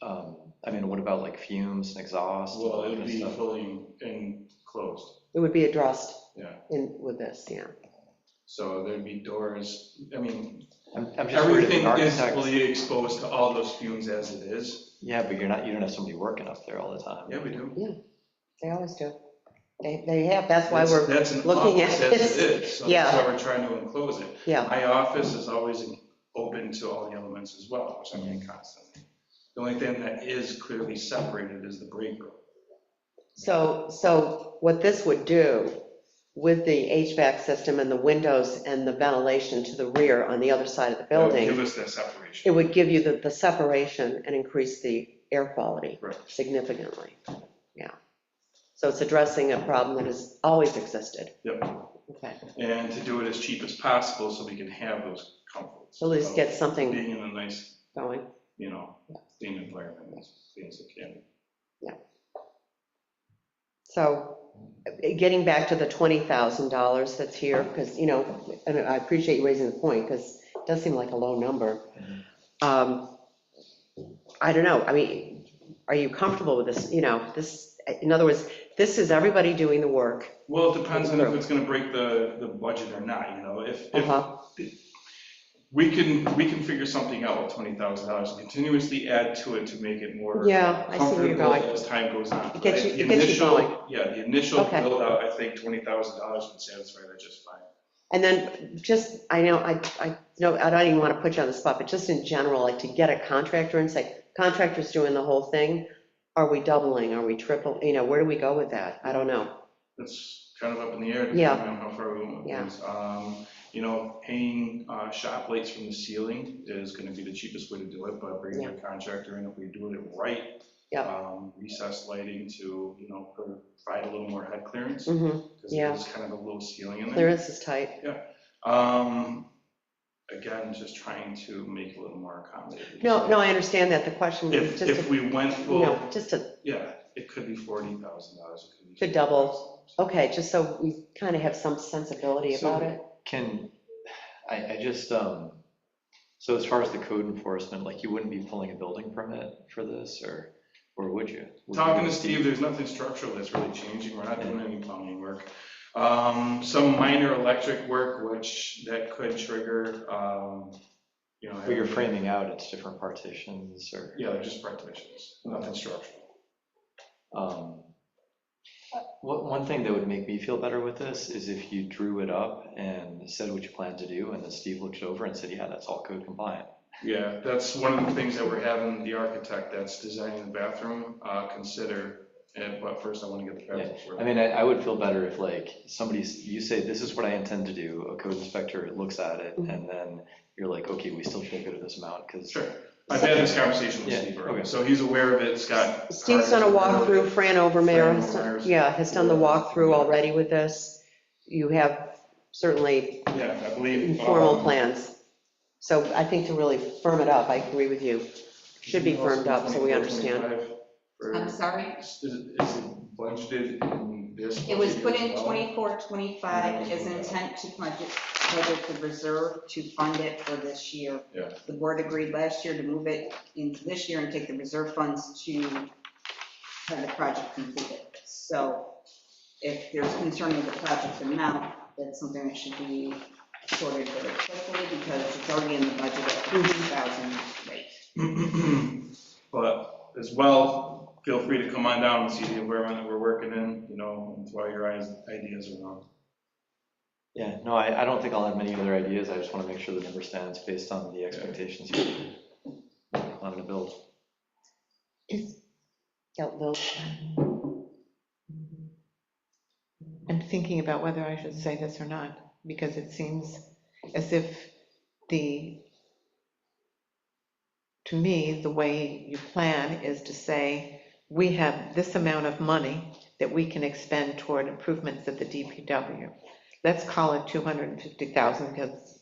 what about like fumes and exhaust? Well, it would be fully enclosed. It would be addressed with this, yeah. So there'd be doors, I'm just worried if everything an is architect- fully exposed to all those fumes as it is. Yeah, but you don't have somebody working up there all the time. Yeah, we do. They always do. They have, that's why we're That's an looking office at as this. it is, so Yeah. that's why we're trying to enclose it. Yeah, My office is always open to all the elements as well, which I'm in constantly. The only thing that is clearly separated is the break room. so what this would do with the HVAC system and the windows and the ventilation to the rear on the other side of the That would building, give us that separation. it would give you the separation and increase the air quality Right. significantly. Yeah. So it's addressing a problem that has always existed. Yep. Okay. And to do it as cheap as possible so we can have those comforts. So at least get something Being in a nice, going. clean environment as clean as it can. So getting back to the $20,000 that's here, because, and I appreciate you raising the point, because it does seem like a low number. I don't know, are you comfortable with this? In other words, this is everybody doing the work. Well, it depends on if it's gonna break the budget or not, if we can figure something out with $20,000 and continuously add to it to make it more Yeah, I see where you're comfortable going. as time goes on. It gets you- The it gets you initial- going. Yeah, the initial Okay. build out, I think $20,000 would satisfy that just fine. And then just, I know, I don't even want to put you on the spot, but just in general, like to get a contractor and say, contractor's doing the whole thing, are we doubling, are we triple, where do we go with that? I don't know. It's kind of up in the air depending Yeah. on how far we went with Yeah. things. Hanging shop lights from the ceiling is gonna be the cheapest way to do it, but bringing a contractor in, if we do it right, Yeah. Recessed lighting to, provide a little more head clearance, Mhm. because Yeah. there's kind of a low ceiling in there. Clearance is tight. Again, just trying to make it a little more accommodating. No, I understand that. The question was If, just, if we went you full, know, just to, yeah, it could be $40,000. It could be To double. okay, just so we kind of have some sensibility about it. Can, I just, so as far as the code enforcement, like you wouldn't be pulling a building permit for this, or would you? Talking to Steve, there's nothing structural that's really changing. We're not doing any plumbing work. Some minor electric work, which that could trigger, But you're framing out, it's different partitions, or? Yeah, they're just partitions, nothing structural. One thing that would make me feel better with this is if you drew it up and said what you plan to do, and then Steve looked it over and said, yeah, that's all code compliant. Yeah, that's one of the things that we're having the architect that's designing the bathroom consider. But first I want to get the bathroom I sorted. mean, I would feel better if like you say, this is what I intend to do, a code inspector looks at it, and then you're like, okay, we still feel good at this amount, because. Sure. I've had this conversation with Yeah, Steve already, okay. so he's aware of it. Scott. Steve's done a walkthrough, Fran Overmare, Fran Overmare's- has done the walkthrough already with this. You have certainly Yeah, I believe. formal plans. So I think to really firm it up, I agree with you. Should be firmed up so we understand. I'm sorry? Is it budgeted in this? It was budget put as in well? 24, 25 as an intent to budget the reserve to fund it for this year. Yeah. The board agreed last year to move it into this year and take the reserve funds to have the project completed. So if there's concern with the project amount, that's something that should be sorted very quickly, because it's already in the budget at the 2,000 rate. But as well, feel free to come on down and see the environment that we're working in, and throw your ideas around. Yeah, no, I don't think I'll have many other ideas, I just want to make sure the number stands based on the expectations you're planning to build. Bill? I'm thinking about whether I should say this or not, because it seems as if to me, the way you plan is to say, we have this amount of money that we can expend toward improvements at the DPW. Let's call it 250,000, because,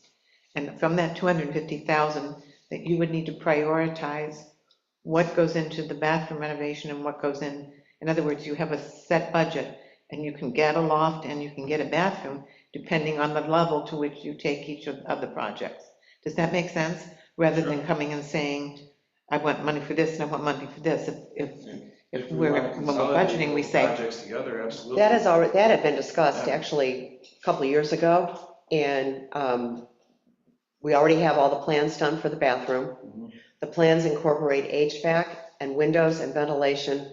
and from that 250,000, that you would need to prioritize what goes into the bathroom renovation and what goes in. In other words, you have a set budget, and you can get a loft and you can get a bathroom, depending on the level to which you take each of the projects. Does that make sense? Rather than coming and saying, I want money for this and I want money for this. If we we're, want to when we're consolidate budgeting, we those say, projects together, absolutely. That had been discussed actually a couple of years ago, and we already have all the plans done for the bathroom. The plans incorporate HVAC and windows and ventilation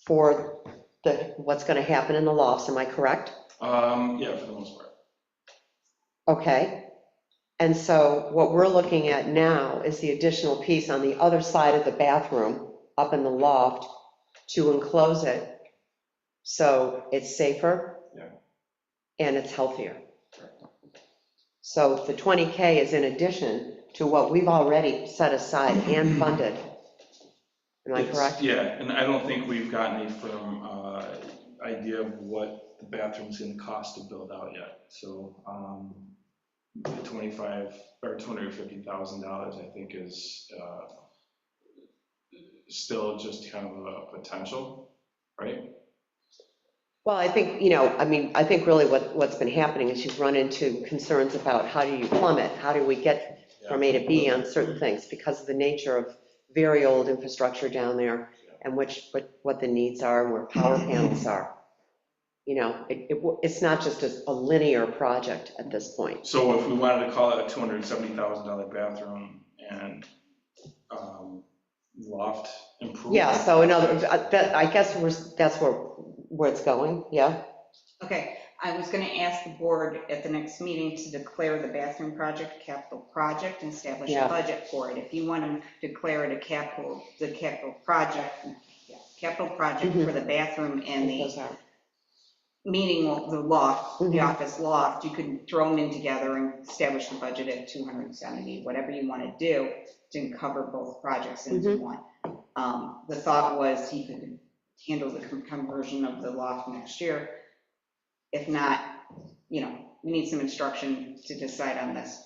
for what's going to happen in the lofts, am I correct? Yeah, for the most part. Okay. And so what we're looking at now is the additional piece on the other side of the bathroom, up in the loft, to enclose it so it's safer and it's healthier. So the 20K is in addition to what we've already set aside and funded. Am I correct? Yeah, and I don't think we've gotten a firm idea of what the bathroom's gonna cost to build out yet. So the $250,000, I think, is still just kind of a potential, right? Well, I think, I think really what's been happening is you've run into concerns about how do you plumb it? How do we get from A to B on certain things because of the nature of very old infrastructure down there and what the needs are and where power panels are. It's not just a linear project at this point. So if we wanted to call it a $270,000 bathroom and loft improvement. Yeah, so I guess that's where it's going, yeah? Okay, I was going to ask the board at the next meeting to declare the bathroom project a capital project and establish a budget for it. If you want to declare it the capital project for the bathroom and meaning the loft, the Mhm. office loft, you could throw them in together and establish the budget at 270, whatever you want to do to cover both projects into one. The thought was he could handle the conversion of the loft next year. If not, we need some instruction to decide on this.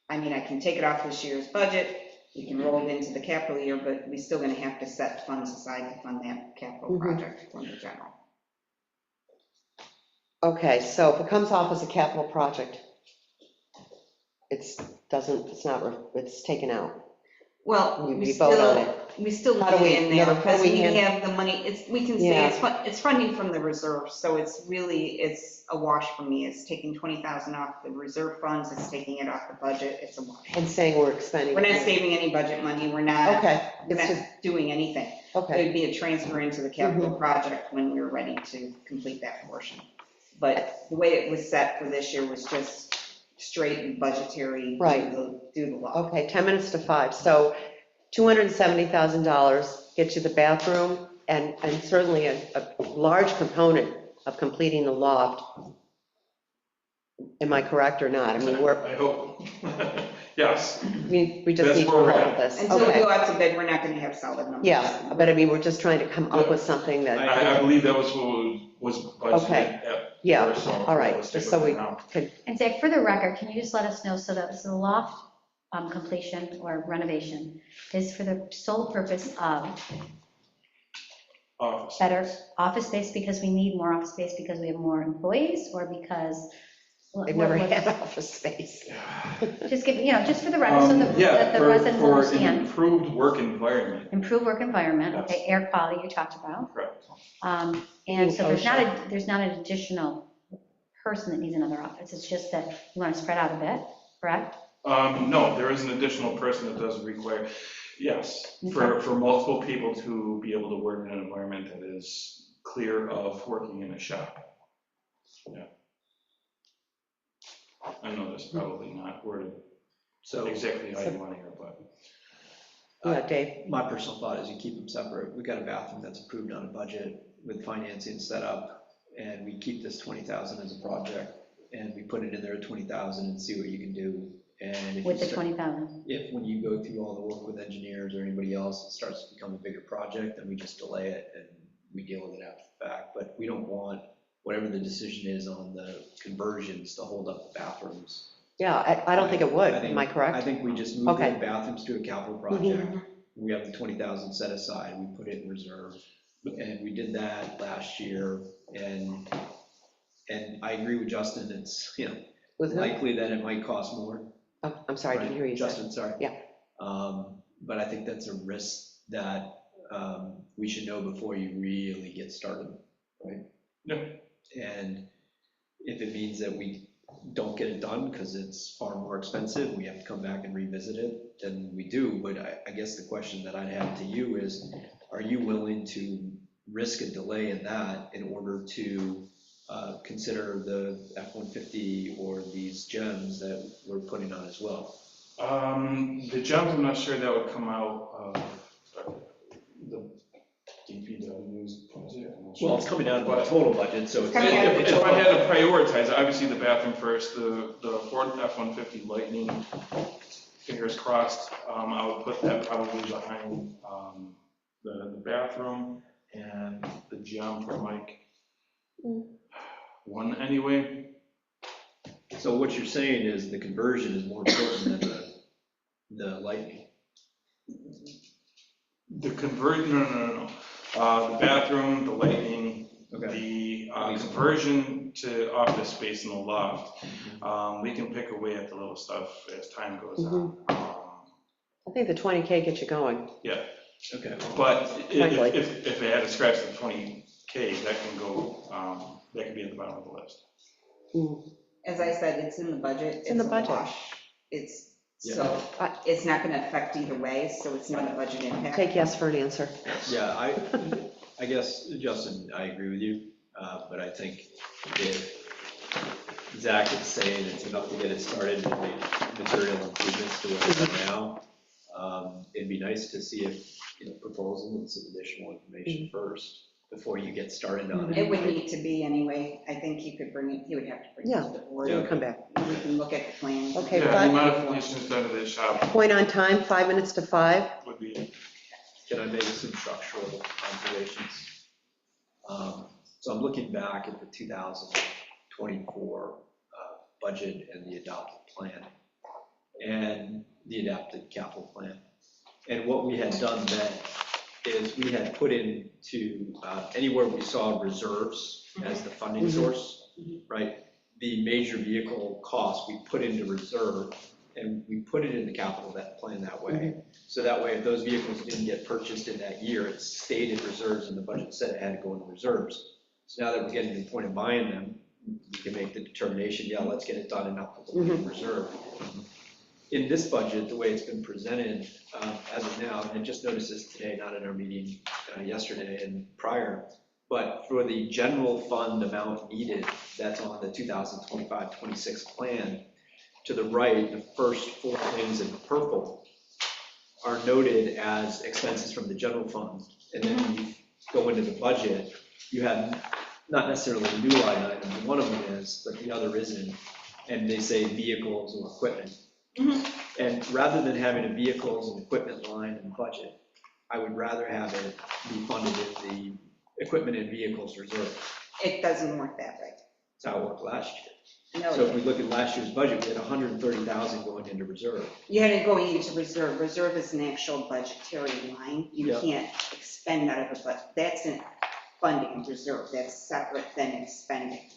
I mean, I can take it off this year's budget, we can roll it into the capital year, but we're still gonna have to set funds aside to fund that capital project from the general. Okay, so if it comes off as a capital project, it's taken out. Well, We vote on it. we still How do need we- it in yeah, there but how do because we we hand- have the money, we can say Yeah. it's funding from the reserve, so it's a wash for me. It's taking 20,000 off the reserve funds, it's taking it off the budget, it's a wash. And saying we're expending. We're not saving any budget money, we're not Okay, we're it's not just, doing anything. okay, It'd be a transfer into the capital project when we're ready to complete that portion. But the way it was set for this year was just straight and budgetary. Right. Do the law. okay, 10 minutes to 5. So $270,000 gets you the bathroom and certainly a large component of completing the loft. Am I correct or not? I mean, I hope. Yes. we just That's need to where we're work at. with this. Until we Okay. go out to bid, we're not going to have solid numbers. Yeah, but I mean, we're just trying to come up with something that, I believe that was what was budgeted Okay. at yeah, first, so all right, let's stick just so with we it now. could, And Zach, for the record, can you just let us know, so the loft completion or renovation is for the sole purpose of Office. better office space because we need more office space because we have more employees, or because? they've never had office space. Just give, just for the record, so that Yeah, the residents for an understand. improved work environment. Improve work environment, okay, Yes. air quality you talked about. Correct. And so there's not an additional person that needs another office, it's just that you want to spread out a bit, correct? No, there is an additional person that does require, yes, for multiple people to be able to work in an environment that is clear of working in a shop. Yeah. I know that's probably not worded So exactly how you want to hear, but. Yeah, Dave, my personal thought is you keep them separate. We've got a bathroom that's approved on a budget with financing set up, and we keep this 20,000 as a project, and we put it in there at 20,000 and see what you can do. And if With the you start- 20,000. if when you go through all the work with engineers or anybody else, it starts to become a bigger project, then we just delay it and we deal with it after the fact. But we don't want whatever the decision is on the conversions to hold up the bathrooms. yeah, I don't think it would, I think- am I I correct? think we just move Okay. the bathrooms to a capital project. We have the 20,000 set aside, we put it in reserve. And we did that last year, and I agree with Justin, it's, With who? likely that it might cost more. Oh, I'm sorry, I didn't hear you say. Justin, sorry. Yeah. But I think that's a risk that we should know before you really get started, right? Yeah. And if it means that we don't get it done because it's far more expensive, we have to come back and revisit it, then we do. But I guess the question that I'd have to you is, are you willing to risk a delay in that in order to consider the F-150 or these gems that we're putting on as well? The jump, I'm not sure that would come out of the DPW's budget. I'm not sure. Well, it's coming out of the total budget, so it's. coming out of If I had to prioritize, obviously the bathroom first, the Ford F-150 Lightning, fingers crossed, I would put that probably behind the bathroom, and the jump for Mike. One anyway. So what you're saying is the conversion is more important than the lighting. The conversion, no. The bathroom, the lighting, Okay. the conversion to office space in the loft. We can pick away at the little stuff as time goes on. I think the 20K gets you going. Okay. But Frankly. if it had to scratch the 20K, that can go, that can be at the bottom of the list. As I said, it's in the budget. in the a budget. wash. It's, Yeah. so it's not gonna affect either way, so it's not a budget impact. Take yes for an answer. Yeah, I guess, Justin, I agree with you, but I think if Zach is saying it's enough to get it started and make material improvements to what we're doing now, it'd be nice to see if, proposal and some additional information first. before you get started on it. It would need to be anyway. I think he could bring it, he would have to bring it to the board. We'll come back. We can look at the plan. Okay, Yeah, but- any modifications done to the shop Point on time, 5 minutes to 5. would be, Can I make some structural observations? So I'm looking back at the 2024 budget and the adopted plan, and the adapted capital plan. And what we had done then is we had put into, anywhere we saw reserves as the funding source, right? The major vehicle costs, we put into reserve, and we put it in the capital plan that way. So that way, if those vehicles didn't get purchased in that year, it stayed in reserves, and the budget said it had to go into reserves. So now that we're getting to the point of buying them, we can make the determination, yeah, let's get it done and not put them in reserve. In this budget, the way it's been presented as of now, and I just noticed this today, not in our meeting yesterday and prior, but for the general fund amount needed, that's on the 2025-26 plan, to the right, the first 4 things in purple are noted as expenses from the general fund. And then when you go into the budget, you have not necessarily a new line item, one of them is, but the other isn't. And they say vehicles or equipment. And rather than having a vehicles and equipment line in the budget, I would rather have it be funded in the equipment and vehicles reserve. It doesn't work that way. That's how it worked last year. No, So if we look at last year's budget, we had 130,000 going into reserve. you had it going into reserve. Reserve is an actual budgetary line. You Yeah. can't expend out of it, but that's a funding reserve. That's separate than expending.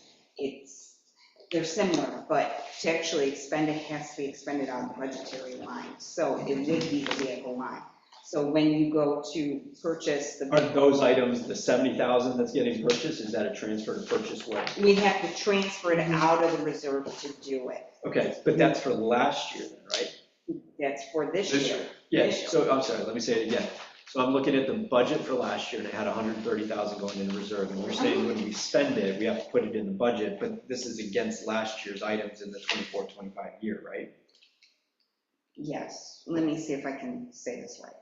They're similar, but to actually expend it has to be expended out of the budgetary line. So it would be the vehicle line. So when you go to purchase the. Are those items, the 70,000 that's getting purchased, is that a transfer to purchase what? We have to transfer it out of the reserve to do it. Okay, but that's for last year, then, right? That's for this This year. year. Yes, so I'm sorry, let me say it again. So I'm looking at the budget for last year, and it had 130,000 going into reserve, and you're saying when we spend it, we have to put it in the budget, but this is against last year's items in the 24-25 year, right? Yes, let me see if I can say this right.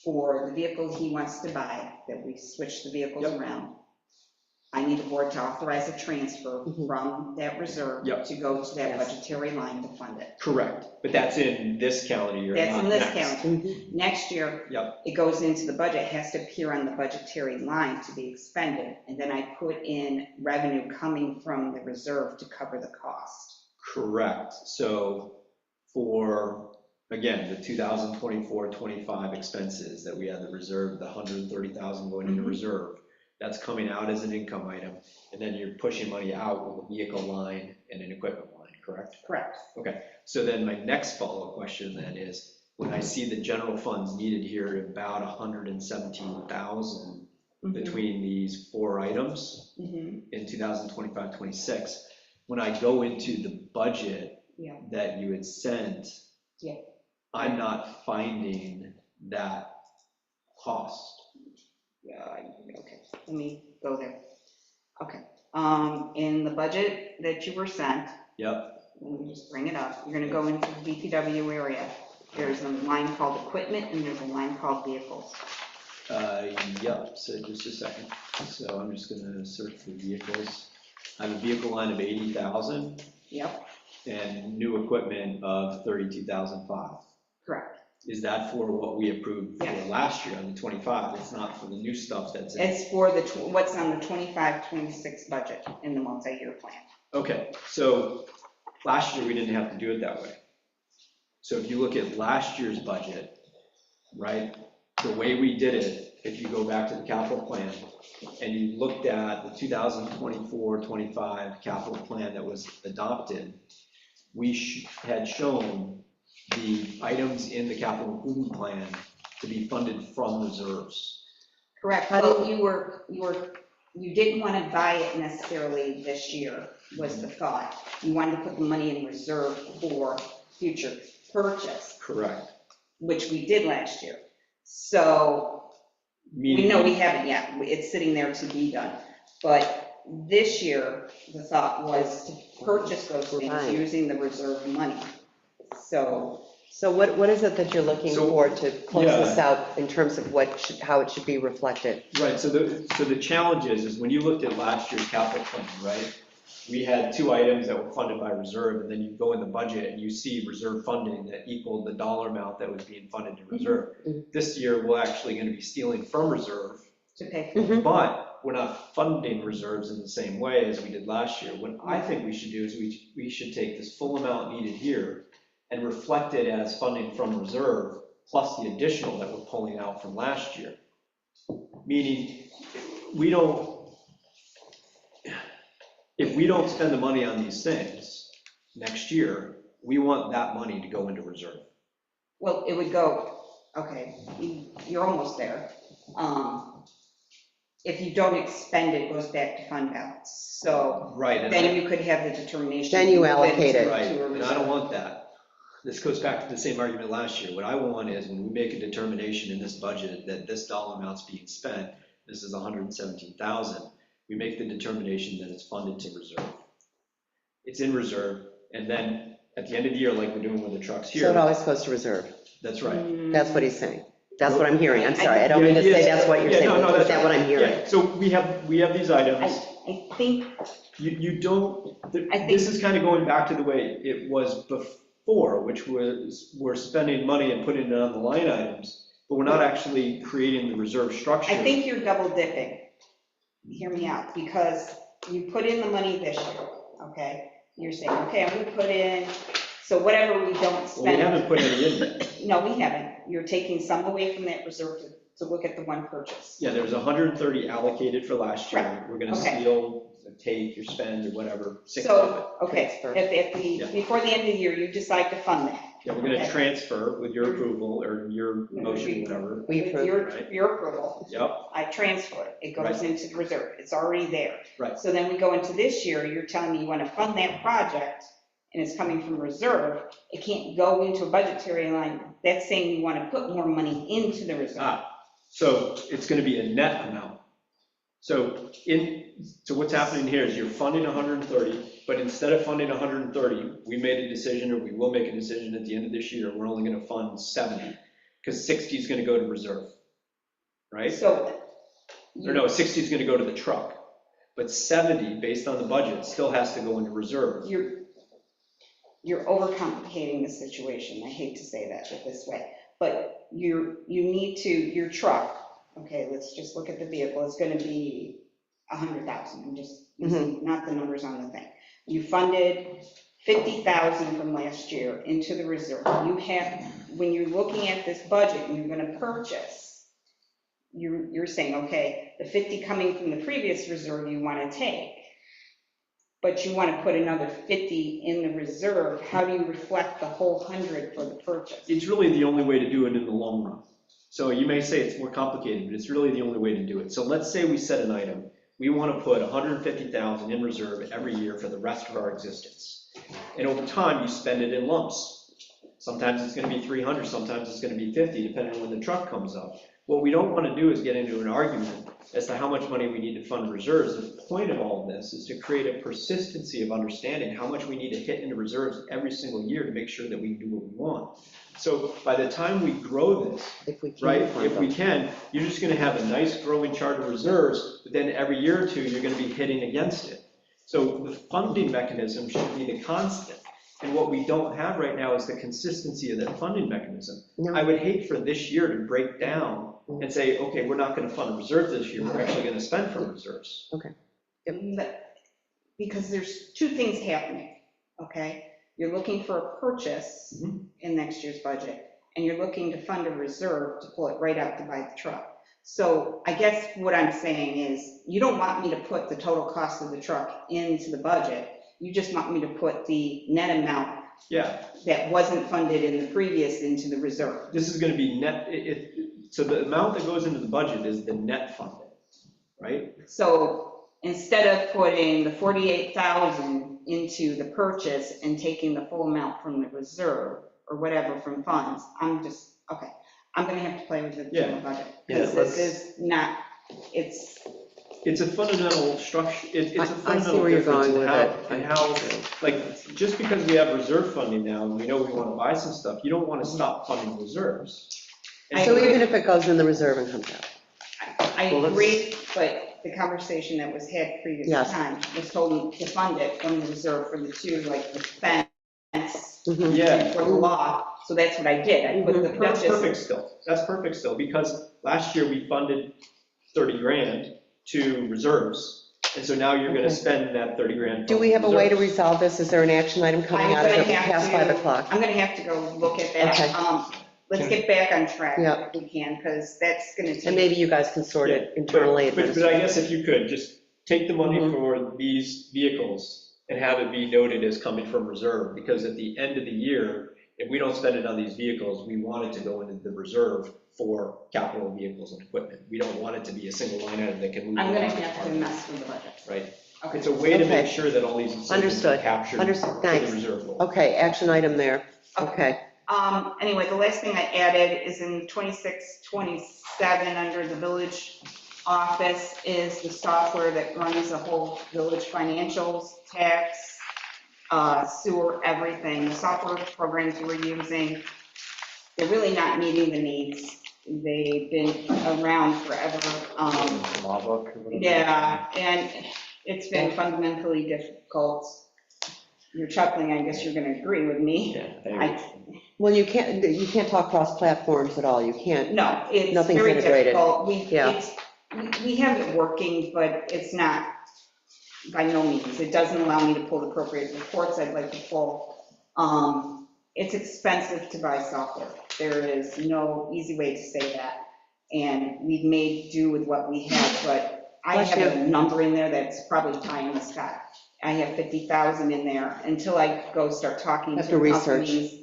For the vehicles he wants to buy, that we switch the vehicles Yep. around, I need the board to authorize a transfer from that reserve Yep. to go to that Yes. budgetary line to fund it. Correct, but that's in this calendar year, That's not in this next. calendar. Next year, Yep. it goes into the budget, has to appear on the budgetary line to be expended, and then I put in revenue coming from the reserve to cover the cost. Correct, so for, again, the 2024-25 expenses that we had the reserve, the 130,000 going into reserve, that's coming out as an income item, and then you're pushing money out with a vehicle line and an equipment line, correct? Correct. Okay, so then my next follow-up question then is, when I see the general funds needed here at about 117,000 between these 4 items Mhm. in 2025-26, when I go into the budget Yeah. that you had sent, Yeah. I'm not finding that cost. Okay, let me go there. Okay, in the budget that you were sent, Yep, let me just bring it up, you're gonna go into the DPW area. There's a line called equipment and there's a line called vehicles. yep, so just a second. So I'm just gonna search for vehicles. I have a vehicle line of 80,000 Yep, and new equipment of 32,005. correct. Is that for what we approved for Yeah. last year on the 25? It's not for the new stuff that's in? It's for the, what's on the 25-26 budget in the multi-year plan. Okay, so last year we didn't have to do it that way. So if you look at last year's budget, right, the way we did it, if you go back to the capital plan and you looked at the 2024-25 capital plan that was adopted, we had shown the items in the capital improvement plan to be funded from reserves. Correct, but you didn't want to buy it necessarily this year, was the thought. You wanted to put the money in reserve for future purchase, Correct. which we did last year. So we know we haven't yet, it's sitting there to be done. But this year, the thought was to purchase those things Right. using the reserve money. So So what is it that you're looking So, for to close yeah. this out in terms of how it should be reflected? Right, so the challenge is when you looked at last year's capital plan, right? We had two items that were funded by reserve, and then you go in the budget and you see reserve funding that equaled the dollar amount that was being funded in reserve. Mhm. This year, we're actually going to be stealing from reserve, To pay for. Mhm. but we're not funding reserves in the same way as we did last year. What I think we should do is we should take this full amount needed here and reflect it as funding from reserve, plus the additional that we're pulling out from last year. Meaning, if we don't spend the money on these things next year, we want that money to go into reserve. Well, it would go, okay, you're almost there. If you don't expend it, it goes back to fund balance. So Right. and then you could have the determination. Then you move allocate it. to a Right, and I reserve. don't want that. This goes back to the same argument last year. What I want is when we make a determination in this budget that this dollar amount's being spent, this is 117,000, we make the determination that it's funded to reserve. It's in reserve, and then at the end of the year, like we're doing with the trucks So it here, always goes to reserve. that's right. That's what he's saying. That's what I'm hearing. I'm sorry, I don't The mean to idea say is- that's what you're yeah, saying. no, Is that's that what I'm hearing? Yeah, so we have these items. I think, You don't, I think- this is kind of going back to the way it was before, which was we're spending money and putting it on the line items, but we're not actually creating the reserve structure. I think you're double dipping. Hear me out, because you put in the money this year, okay? You're saying, okay, I'm gonna put in, so whatever we don't Well, we spend. haven't put any in yet. No, we haven't. You're taking some away from that reserve to look at the one purchase. Yeah, there's 130 allocated for last year. Right. We're gonna Okay. steal, take, or spend, or whatever, 60 So, of it. okay, Transfer. if before the end of the year, you decide to fund that. Yeah, we're gonna Okay. transfer with your approval, or your motion, whatever. We With approve. right? your approval, Yep, I transfer it. It goes Right. into the reserve. It's already there. Right. So then we go into this year, you're telling me you want to fund that project, and it's coming from reserve. It can't go into a budgetary line. That's saying you want to put more money into the reserve. So it's gonna be a net amount. So what's happening here is you're funding 130, but instead of funding 130, we made a decision, or we will make a decision at the end of this year, we're only gonna fund 70, because 60 is gonna go to reserve, right? So. Or no, 60 is gonna go to the truck, but 70, based on the budget, still has to go into reserve. You're overcomplicating the situation. I hate to say that this way, but you need to, your truck, okay, let's just look at the vehicle, it's gonna be 100,000, I'm just using, not the numbers on the thing. You funded 50,000 from last year into the reserve. You have, when you're looking at this budget and you're gonna purchase, you're saying, okay, the 50 coming from the previous reserve you wanna take, but you wanna put another 50 in the reserve, how do you reflect the whole 100 for the purchase? It's really the only way to do it in the long run. So you may say it's more complicated, but it's really the only way to do it. So let's say we set an item, we want to put 150,000 in reserve every year for the rest of our existence. And over time, you spend it in lumps. Sometimes it's going to be 300, sometimes it's going to be 50, depending on when the truck comes up. What we don't want to do is get into an argument as to how much money we need to fund reserves. The point of all of this is to create a persistency of understanding how much we need to hit into reserves every single year to make sure that we can do what we want. So by the time we grow this, If we can. right, fund if we can, you're just gonna have a nice growing chart of reserves, but then every year or two, you're gonna be hitting against it. So the funding mechanism should be the constant. And what we don't have right now is the consistency of that funding mechanism. No. I would hate for this year to break down and say, okay, we're not gonna fund reserves this year, we're actually gonna spend from reserves. Because there's two things happening, okay? You're looking for a purchase in next year's budget, and you're looking to fund a reserve to pull it right out to buy the truck. So I guess what I'm saying is, you don't want me to put the total cost of the truck into the budget. You just want me to put the net amount Yeah, that wasn't funded in the previous into the reserve. this is gonna be net, so the amount that goes into the budget is the net funding, right? So instead of putting the 48,000 into the purchase and taking the full amount from the reserve or whatever from funds, I'm gonna have to play with the general budget. Yeah, Because let's- this is not, it's a fundamental structure, it's a I see fundamental where you're difference going in with how, it. in how, like, just because we have reserve funding now, and we know we want to buy some stuff, you don't want to stop funding reserves. And So even if it goes in the reserve and comes out. I Well, let's- agree, but the conversation that was had previous Yes. time was told to fund it from the reserve for the two, like the fence Mhm. Yeah. and for the law. So that's what I did. I put the That's purchase. perfect still, that's perfect still, because last year we funded 30 grand to reserves, and so now you're gonna Okay. spend that 30 grand. Do from we have a way to reserves. resolve this? Is there an action item coming I'm out of gonna it have past to- 5 o'clock? I'm gonna have to go look at that. Okay. Let's get back on track Yeah. if we can, because that's gonna take. And maybe you guys can sort it Yeah, internally. But I guess if you could, just take the money Mhm. for these vehicles and have it be noted as coming from reserve, because at the end of the year, if we don't spend it on these vehicles, we want it to go into the reserve for capital vehicles and equipment. We don't want it to be a single line item that can move. I'm gonna around. have to mess with the budget. Right, Okay. it's a way to make Okay. sure that all these incentives are Understood. captured Understood. for Thanks. the reserve goal. Okay, action item there. Okay. Anyway, the last thing I added is in 2627, under the village office, is the software that runs the whole village financials, tax, sewer, everything. The software programs we're using, they're really not meeting the needs. They've been around forever. Law book or whatever. Yeah, and it's been fundamentally difficult. You're chuckling, I guess you're gonna agree with me. Yeah, I agree. Well, you can't talk cross platforms at all. You can't. No, it's Nothing's very integrated. difficult. Yeah. We have it working, but it's not, by no means. It doesn't allow me to pull the appropriate reports I'd like to pull. It's expensive to buy software. There is no easy way to say that. And we've made do with what we have, but I Bless have you. a number in there that's probably pie in the sky. I have 50,000 in there until I go start talking Have to to research. companies.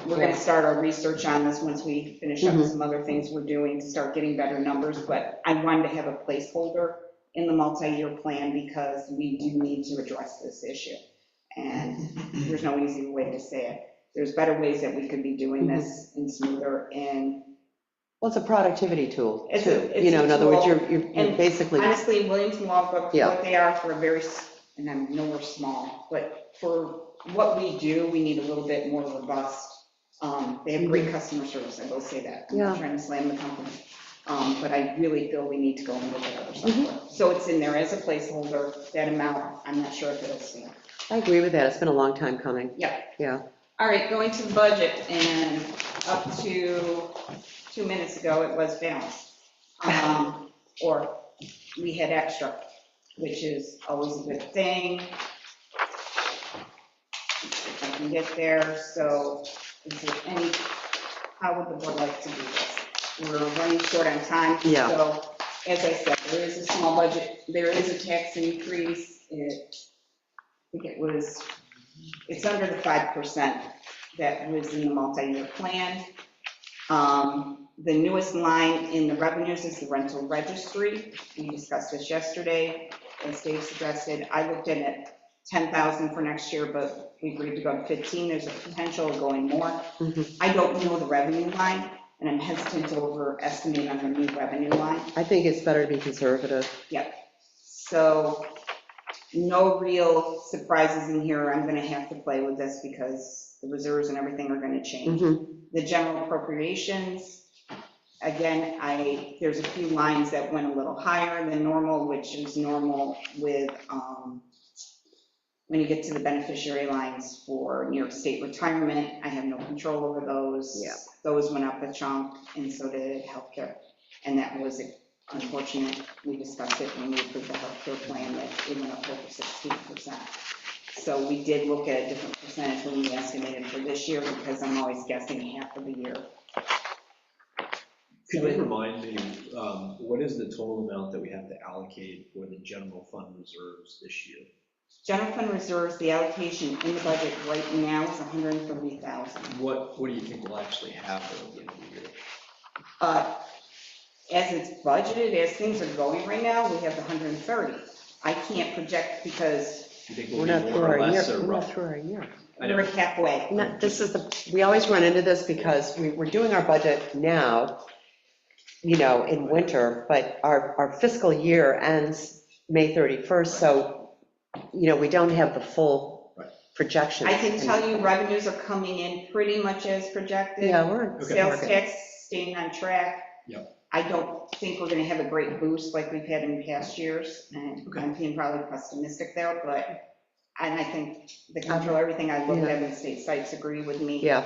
We're gonna start our research on this once we finish up Mhm. some other things we're doing to start getting better numbers, but I wanted to have a placeholder in the multi-year plan because we do need to address this issue. And there's no easy way to say it. There's better ways that we could be doing this and smoother, and Well, it's a productivity tool, It's too. a- it's You know, a in other words, tool. you're And basically, honestly, Williamson Law Book, for Yeah. what they are for a very, and I know we're small, but for what we do, we need a little bit more robust. They have great customer service, I will say that. I'm not Mm-hmm. Yeah. trying to slam the company. But I really feel we need to go and look at other Mm-hmm. software. So it's in there as a placeholder, that amount, I'm not sure if it'll stand. I agree with that. It's been a long time coming. Yeah. Yeah. All right, going to the budget, and up to 2 minutes ago, it was balanced. Or we had extra, which is always a good thing. If I can get there, so is there any, how would the board like to do this? We're running short on time. Yeah. So, as I said, there is a small budget, there is a tax increase. I think it's under the 5% that was in the multi-year plan. The newest line in the revenues is the rental registry. We discussed this yesterday, as Dave suggested. I looked at it 10,000 for next year, but we agreed to go to 15. There's a potential of going more. Mhm. I don't know the revenue line, and I'm hesitant to overestimate on the new revenue line. I think it's better to be conservative. So no real surprises in here. I'm going to have to play with this because the reserves and everything are going to change. Mhm. The general appropriations, again, there's a few lines that went a little higher than normal, which is normal with, when you get to the beneficiary lines for New York State retirement, I have no control over those. Yeah. Those went up a chunk, and so did healthcare. And that was unfortunate. We discussed it when we approved the healthcare plan, that it went up over 16%. So we did look at a different percentage when we estimated for this year, because I'm always guessing half of the year. Could you remind me, what is the total amount that we have to allocate for the general fund reserves this year? General fund reserves, the allocation in the budget right now is 130,000. What do you think we'll actually have at the end of the year? As it's budgeted, as things are going right now, we have the 130. I can't project because Do you think We're we'll not be through more or our year. less or We're not rough? through our year. I know. we're halfway. No, we always run into this because we're doing our budget now, in winter, but our fiscal year ends May 31st, so, we don't have the full Right. projection. I can tell you revenues are coming in pretty much as projected. Yeah, we're in Sales target. tax staying on track. Yep. I don't think we're gonna have a great boost like we've had in past years, and Okay. I'm being probably pessimistic there, and I think the control, everything I looked at in the state sites agree with me. Yeah,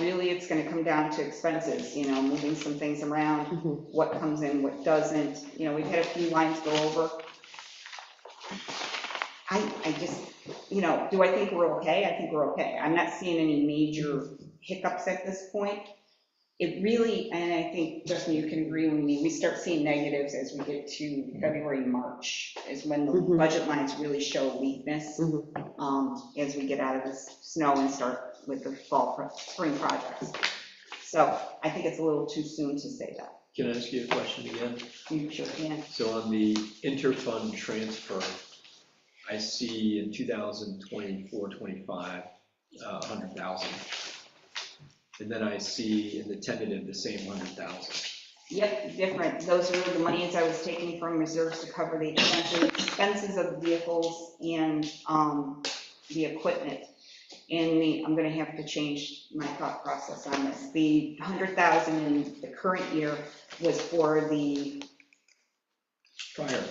Really, it's gonna come down to expenses, moving some things around, mhm. what comes in, what doesn't. We've had a few lines go over. I just, do I think we're okay? I think we're okay. I'm not seeing any major hiccups at this point. It really, and I think, Justin, you can agree with me, we start seeing negatives as we get to February, March, is when the Mhm. budget lines really show weakness, as we get out of this snow and start with the spring projects. So I think it's a little too soon to say that. Can I ask you a question again? You sure can. So on the interfund transfer, I see in 2024-25, 100,000. And then I see in the tentative, the same 100,000. Yep, different. Those are the monies I was taking from reserves to cover the expenses of the vehicles and the equipment. I'm gonna have to change my thought process on this. The 100,000 in the current year was for the Prior.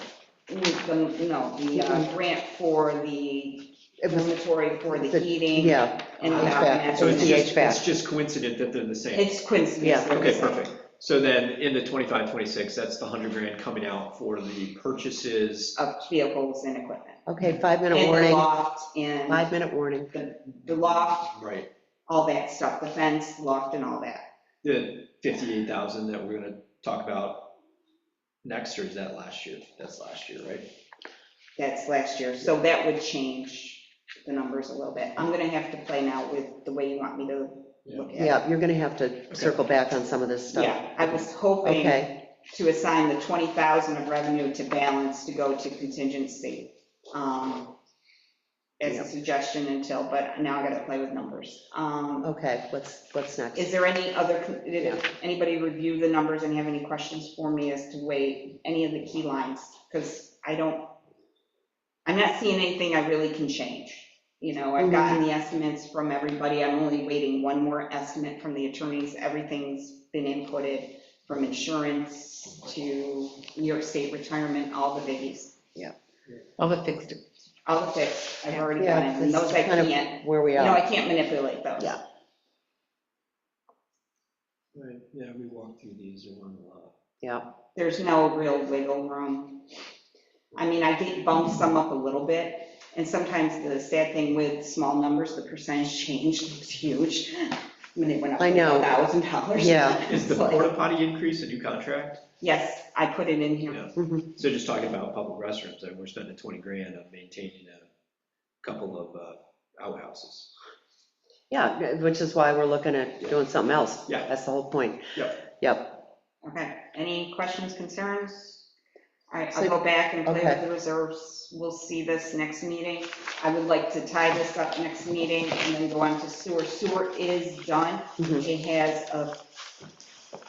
grant for the It was, dormitory for the heating. yeah, And HVAC. So it's The just, HVAC. it's just coincident that they're the same? It's coincidence. Yeah. they're the Okay, same. perfect. So then in the 25-26, that's the 100 grand coming out for the purchases. Of vehicles and equipment. okay, 5-minute And the warning, loft and 5-minute warning. the loft, Right. all that stuff, the fence, loft and all that. The 58,000 that we're gonna talk about next, or is that last year? That's last year, right? That's last year, so that would change the numbers a little bit. I'm gonna have to play now with the way you want me to look at it. Yeah, you're going to have to circle back on some of this stuff. Yeah, I was hoping Okay, to assign the 20,000 of revenue to balance to go to contingency as a suggestion but now I gotta play with numbers. okay, what's next? Is there any other, did anybody review the numbers and have any questions for me as to weigh any of the key lines? Because I'm not seeing anything I really can change. I've gotten the estimates from everybody. I'm only waiting one more estimate from the attorneys. Everything's been inputted, from insurance to New York State retirement, all the biggies. All the fixed. All the fixed, I've already Yeah, done it, and this those is I kind of can't, where we I are. can't manipulate those. Yeah. Right, yeah, we walked through these in one lot. Yeah, There's no real wiggle room. I mean, I did bump some up a little bit, and sometimes the sad thing with small numbers, the percentage change looks huge. I mean, it went up I know. $1,000. Yeah. Is the It's like- porta potty increase a new contract? Yes, I put it in here. Yeah. mhm. So just talking about public restrooms, and we're spending 20 grand on maintaining a couple of outhouses. Yeah, which is why we're looking at doing something else. Yeah. That's the whole point. Yep, Okay, any questions, concerns? All right, So- I'll go back and play okay. with the reserves. We'll see this next meeting. I would like to tie this up next meeting and then go on to sewer. Sewer is done. Mhm.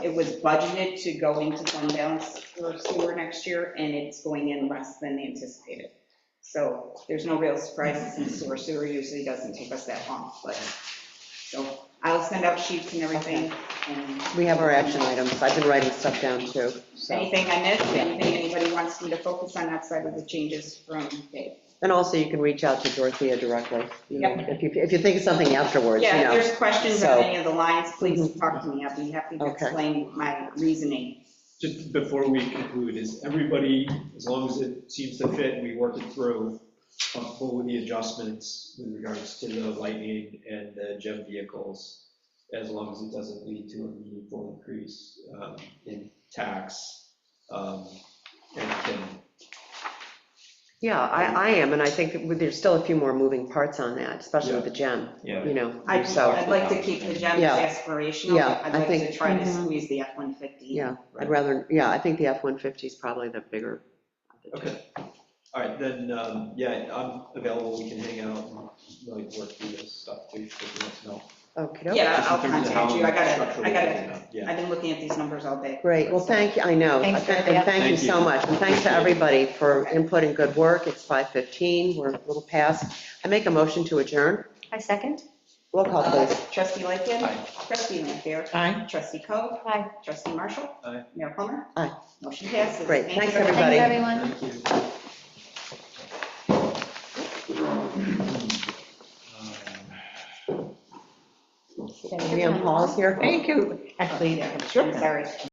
It was budgeted to go into fund balance for sewer next year, and it's going in less than anticipated. So there's no real surprises in sewer. Sewer usually doesn't take us that long, so I'll send out sheets and everything. And we have our action items. I've been writing stuff down too, so. anything I missed, anything anybody wants me to focus on outside of the changes from Dave? And also you can reach out to Dorothea directly, Yep. if you think of something afterwards, Yeah, if there's questions on So- any of the lines, please talk to me. I'll be happy to Okay. explain my reasoning. Just before we conclude, is everybody, as long as it seems to fit, we work it through, comfortable with the adjustments with regards to the lightning and the gem vehicles, as long as it doesn't lead to a meaningful increase in tax, and can. Yeah, I am, and I think there's still a few more moving parts on that, especially with the gem, Yeah. so. I'd like to keep the gems Yeah. aspirational. Yeah, I'd I like to think- try to Mhm. squeeze the F-150. Yeah, I think the F-150 is probably the bigger. of the two. Okay, all right, then, yeah, I'm available, we can hang out and like work through this stuff too, if you want to know. Okay. Yeah, Just in I'll terms of contact how you. I gotta, structurally I gotta, it's done. Yeah. I've been looking at these numbers all day. Great, well, thank you, I know. Thanks, And Dorothea. thank you Thank so you. much, and thanks to everybody for input and good work. It's 5:15, we're a little past. I make a motion to adjourn. I second. Roll call, please. Trustee Lightgev. Aye. Trustee Lampier. Aye. Trustee Coe. Aye. Trustee Marshall. Aye. Mayor Plummer. Aye. Motion passes. Great. Thank you Thanks, very much. everybody. Thanks, everyone. Thank you. Leon Paul's here. Actually, I'm sorry.